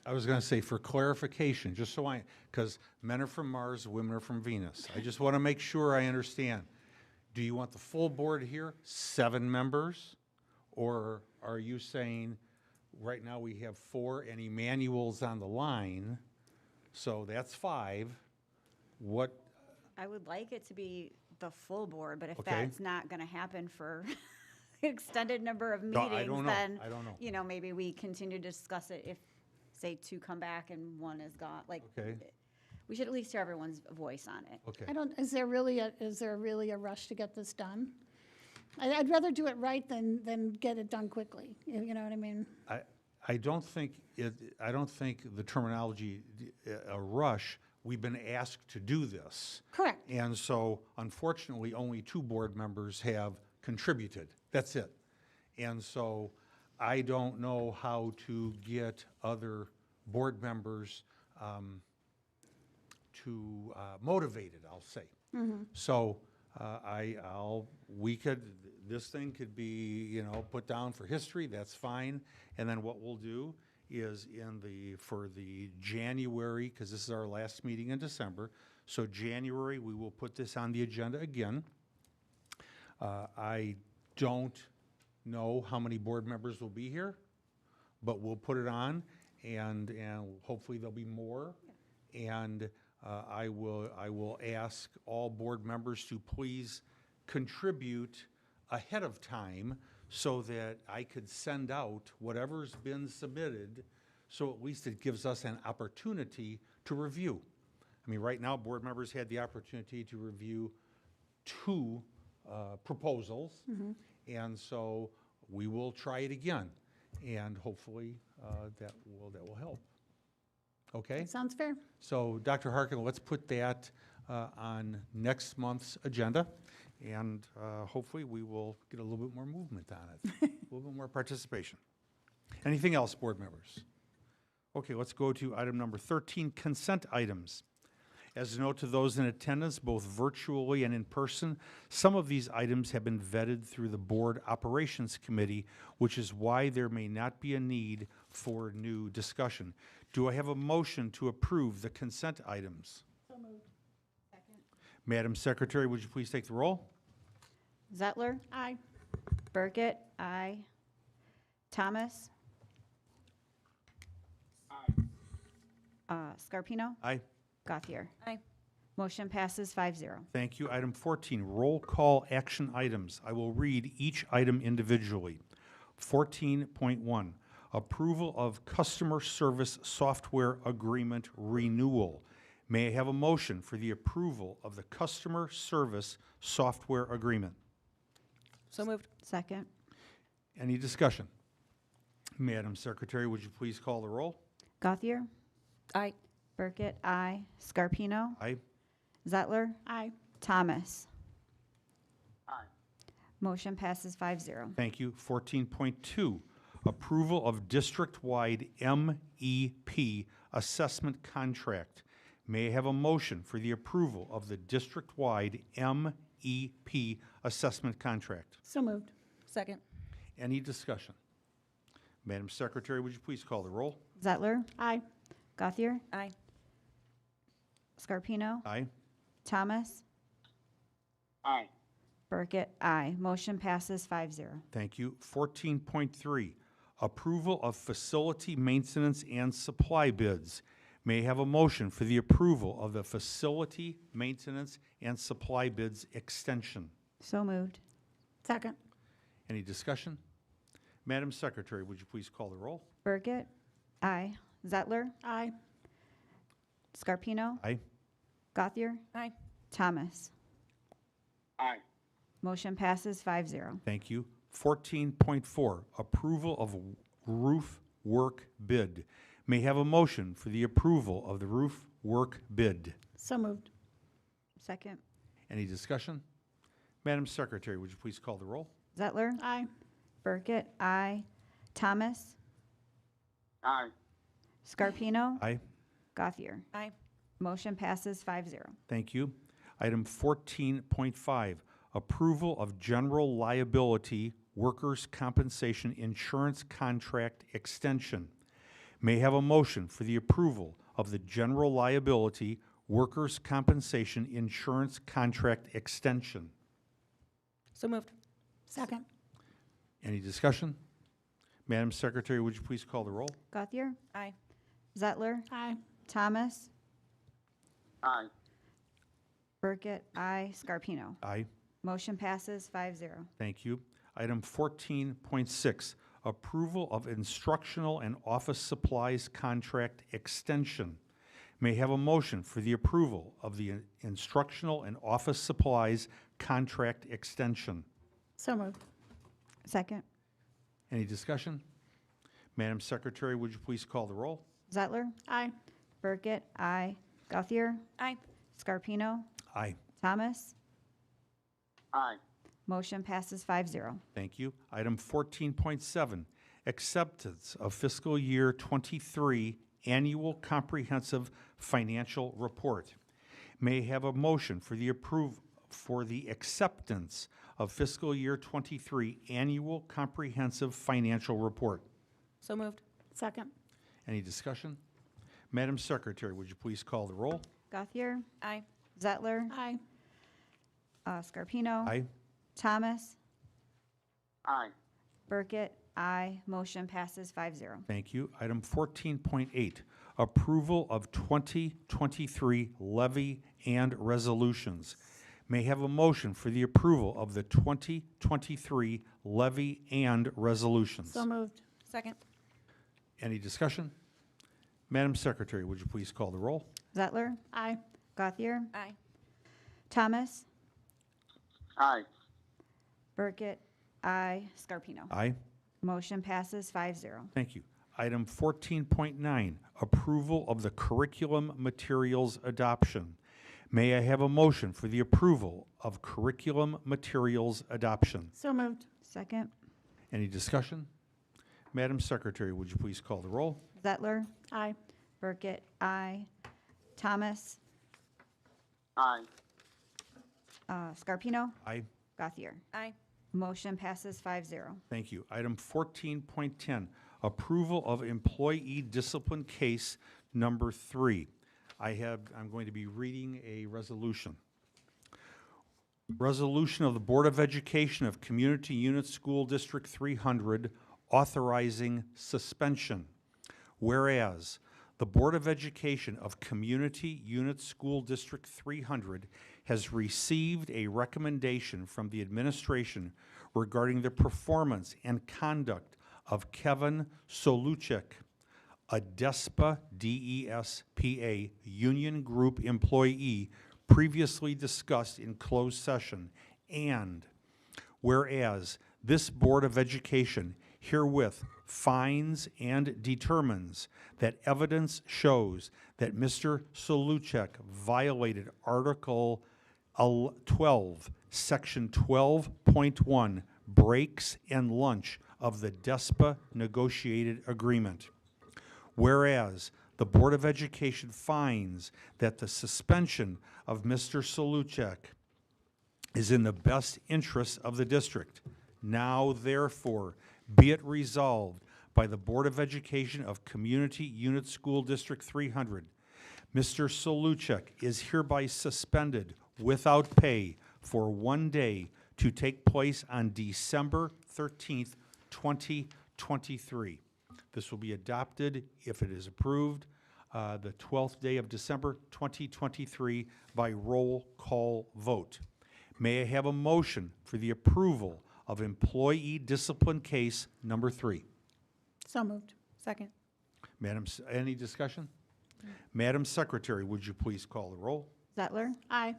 I was going to say, for clarification, just so because men are from Mars, women are from Venus. I just want to make sure I understand. Do you want the full board here, 7 members? Or are you saying, right now we have 4 and Emmanuel's on the line, so that's 5. What? I would like it to be the full board, but if Okay. that's not going to happen for extended number of No, meetings, I don't know. then, I don't know. you know, maybe we continue to discuss it if, say, two come back and one is gone. Like, Okay. we should at least hear everyone's voice on it. Okay. I don't, is there really a rush to get this done? I'd rather do it right than get it done quickly, you know what I mean? I don't think the terminology, a rush, we've been asked to do this. Correct. And so unfortunately, only 2 board members have contributed. That's it. And so I don't know how to get other board members to motivated, I'll say. So this thing could be, you know, put down for history, that's fine. And then what we'll do is for the January, because this is our last meeting in December, so January, we will put this on the agenda again. I don't know how many board members will be here, but we'll put it on, and hopefully there'll be more. And I will ask all board members to please contribute ahead of time so that I could send out whatever's been submitted, so at least it gives us an opportunity to review. I mean, right now, board members had the opportunity to review 2 proposals, and so we will try it again, and hopefully that will help. Okay? Sounds fair. So, Dr. Harkin, let's put that on next month's agenda, and hopefully we will get a little bit more movement on it, a little bit more participation. Anything else, board members? Okay, let's go to item number 13, consent items. As a note to those in attendance, both virtually and in person, some of these items have been vetted through the Board Operations Committee, which is why there may not be a need for new discussion. Do I have a motion to approve the consent items? So moved. Second. Madam Secretary, would you please take the roll? Zettler? Aye. Burkett? Aye. Thomas? Scarpino? Aye. Gauthier? Aye. Motion passes 5-0. Thank you. Item 14, roll call action items. I will read each item individually. 14.1, approval of customer service software agreement renewal. May I have a motion for the approval of the customer service software agreement? So moved. Second. Any discussion? Madam Secretary, would you please call the roll? Gauthier? Aye. Burkett? Aye. Scarpino? Aye. Zettler? Aye. Thomas? Aye. Motion passes 5-0. Thank you. 14.2, approval of district-wide MEP assessment contract. May I have a motion for the approval of the district-wide MEP assessment contract? So moved. Second. Any discussion? Madam Secretary, would you please call the roll? Zettler? Aye. Gauthier? Aye. Scarpino? Aye. Thomas? Aye. Burkett? Aye. Motion passes 5-0. Thank you. 14.3, approval of facility maintenance and supply bids. May I have a motion for the approval of the facility maintenance and supply bids extension? So moved. Second. Any discussion? Madam Secretary, would you please call the roll? Burkett? Aye. Zettler? Aye. Scarpino? Aye. Gauthier? Aye. Thomas? Aye. Motion passes 5-0. Thank you. 14.4, approval of roof work bid. May I have a motion for the approval of the roof work bid? So moved. Second. Any discussion? Madam Secretary, would you please call the roll? Zettler? Aye. Burkett? Aye. Thomas? Aye. Scarpino? Aye. Gauthier? Aye. Motion passes 5-0. Thank you. Item 14.5, approval of general liability workers' compensation insurance contract extension. May I have a motion for the approval of the general liability workers' compensation insurance contract extension? So moved. Second. Any discussion? Madam Secretary, would you please call the roll? Gauthier? Aye. Zettler? Aye. Thomas? Aye. Burkett? Aye. Scarpino? Aye. Motion passes 5-0. Thank you. Item 14.6, approval of instructional and office supplies contract extension. May I have a motion for the approval of the instructional and office supplies contract extension. So moved. Second. Any discussion? Madam Secretary, would you please call the roll? Zettler. Aye. Burkett. Aye. Gauthier. Aye. Scarpino. Aye. Thomas. Aye. Motion passes 5-0. Thank you. Item 14.7, acceptance of fiscal year 23 annual comprehensive financial report. May I have a motion for the acceptance of fiscal year 23 annual comprehensive financial report. So moved. Second. Any discussion? Madam Secretary, would you please call the roll? Gauthier. Aye. Zettler. Aye. Scarpino. Aye. Thomas. Aye. Burkett. Aye. Motion passes 5-0. Thank you. Item 14.8, approval of 2023 levy and resolutions. May I have a motion for the approval of the 2023 levy and resolutions. So moved. Second. Any discussion? Madam Secretary, would you please call the roll? Zettler. Aye. Gauthier. Aye. Thomas. Aye. Burkett. Aye. Scarpino. Aye. Motion passes 5-0. Thank you. Item 14.9, approval of the curriculum materials adoption. May I have a motion for the approval of curriculum materials adoption? So moved. Second. Any discussion? Madam Secretary, would you please call the roll? Zettler. Aye. Burkett. Aye. Thomas. Aye. Scarpino. Aye. Gauthier. Aye. Motion passes 5-0. Thank you. Item 14.10, approval of employee discipline case number 3. I'm going to be reading a resolution. Resolution of the Board of Education of Community Unit School District 300 authorizing suspension. Whereas the Board of Education of Community Unit School District 300 has received a recommendation from the administration regarding the performance and conduct of Kevin Soluchek, a DESPA, D-E-S-P-A, union group employee previously discussed in closed session, and whereas this Board of Education herewith finds and determines that evidence shows that Mr. Soluchek violated Article 12, Section 12.1, breaks and lunch of the DESPA negotiated agreement. Whereas the Board of Education finds that the suspension of Mr. Soluchek is in the best interest of the district. Now, therefore, be it resolved by the Board of Education of Community Unit School District 300, Mr. Soluchek is hereby suspended without pay for 1 day to take place on December 13th, 2023. This will be adopted, if it is approved, the 12th day of December 2023 by roll call vote. May I have a motion for the approval of employee discipline case number 3? So moved. Second. Any discussion? Madam Secretary, would you please call the roll? Zettler. Aye.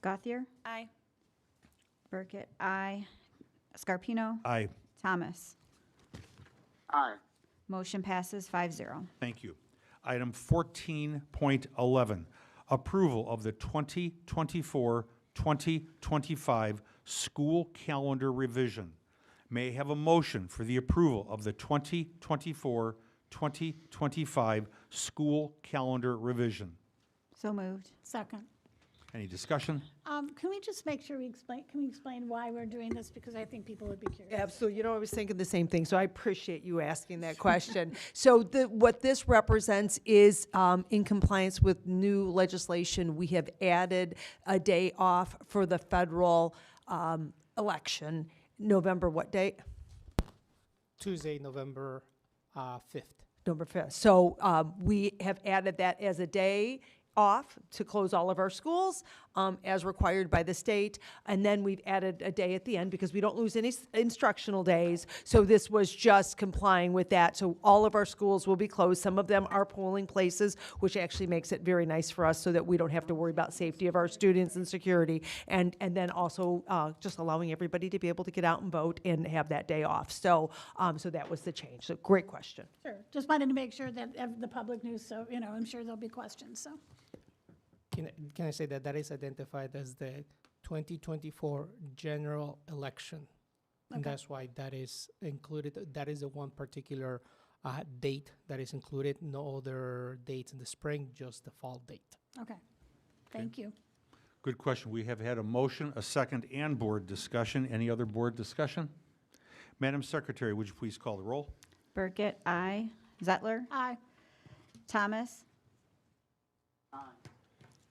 Gauthier. Aye. Burkett. Aye. Scarpino. Aye. Thomas. Aye. Motion passes 5-0. Thank you. Item 14.11, approval of the 2024-2025 school calendar revision. May I have a motion for the approval of the 2024-2025 school calendar revision? So moved. Second. Any discussion? Can we just make sure can we explain why we're doing this? Because I think people would be curious. Absolutely. You know, I was thinking the same thing, so I appreciate you asking that question. So what this represents is in compliance with new legislation, we have added a day off for the federal election. November what date? Tuesday, November 5th. November 5th. So we have added that as a day off to close all of our schools as required by the state. And then we've added a day at the end because we don't lose any instructional days. So this was just complying with that. So all of our schools will be closed. Some of them are polling places, which actually makes it very nice for us so that we don't have to worry about safety of our students and security. And then also just allowing everybody to be able to get out and vote and have that day off. So so that was the change. So great question. Sure, just wanted to make sure that the public knew, so, you know, I'm sure there'll be questions, so. Can I say that that is identified as the 2024 general election? And Okay. that's why that is included. That is the one particular date that is included. No other dates in the spring, just the fall date. Okay, thank you. Good question. We have had a motion, a second, and board discussion. Any other board discussion? Madam Secretary, would you please call the roll? Burkett, aye. Zettler, Aye. Thomas,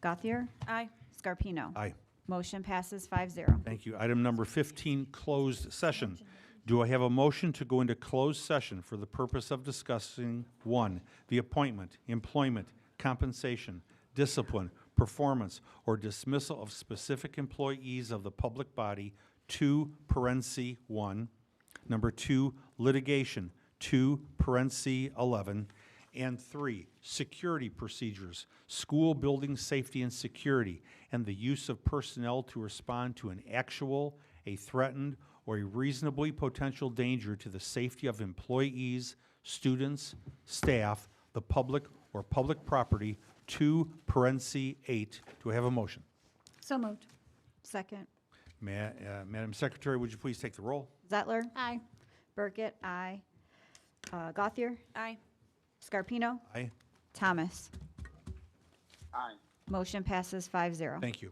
Gothier, Aye. Scarpino. Aye. Motion passes 5-0. Thank you. Item number 15, closed session. Do I have a motion to go into closed session for the purpose of discussing, 1, the appointment, employment, compensation, discipline, performance, or dismissal of specific employees of the public body, 2, parentheses 1, number 2, litigation, 2, parentheses 11, and 3, security procedures, school building safety and security, and the use of personnel to respond to an actual, a threatened, or a reasonably potential danger to the safety of employees, students, staff, the public, or public property, 2, parentheses 8. Do I have a motion? So moved. Second. Madam Secretary, would you please take the roll? Zettler, Aye. Burkett, aye. Gothier, Aye. Scarpino, Aye. Thomas. Aye. Motion passes 5-0. Thank you.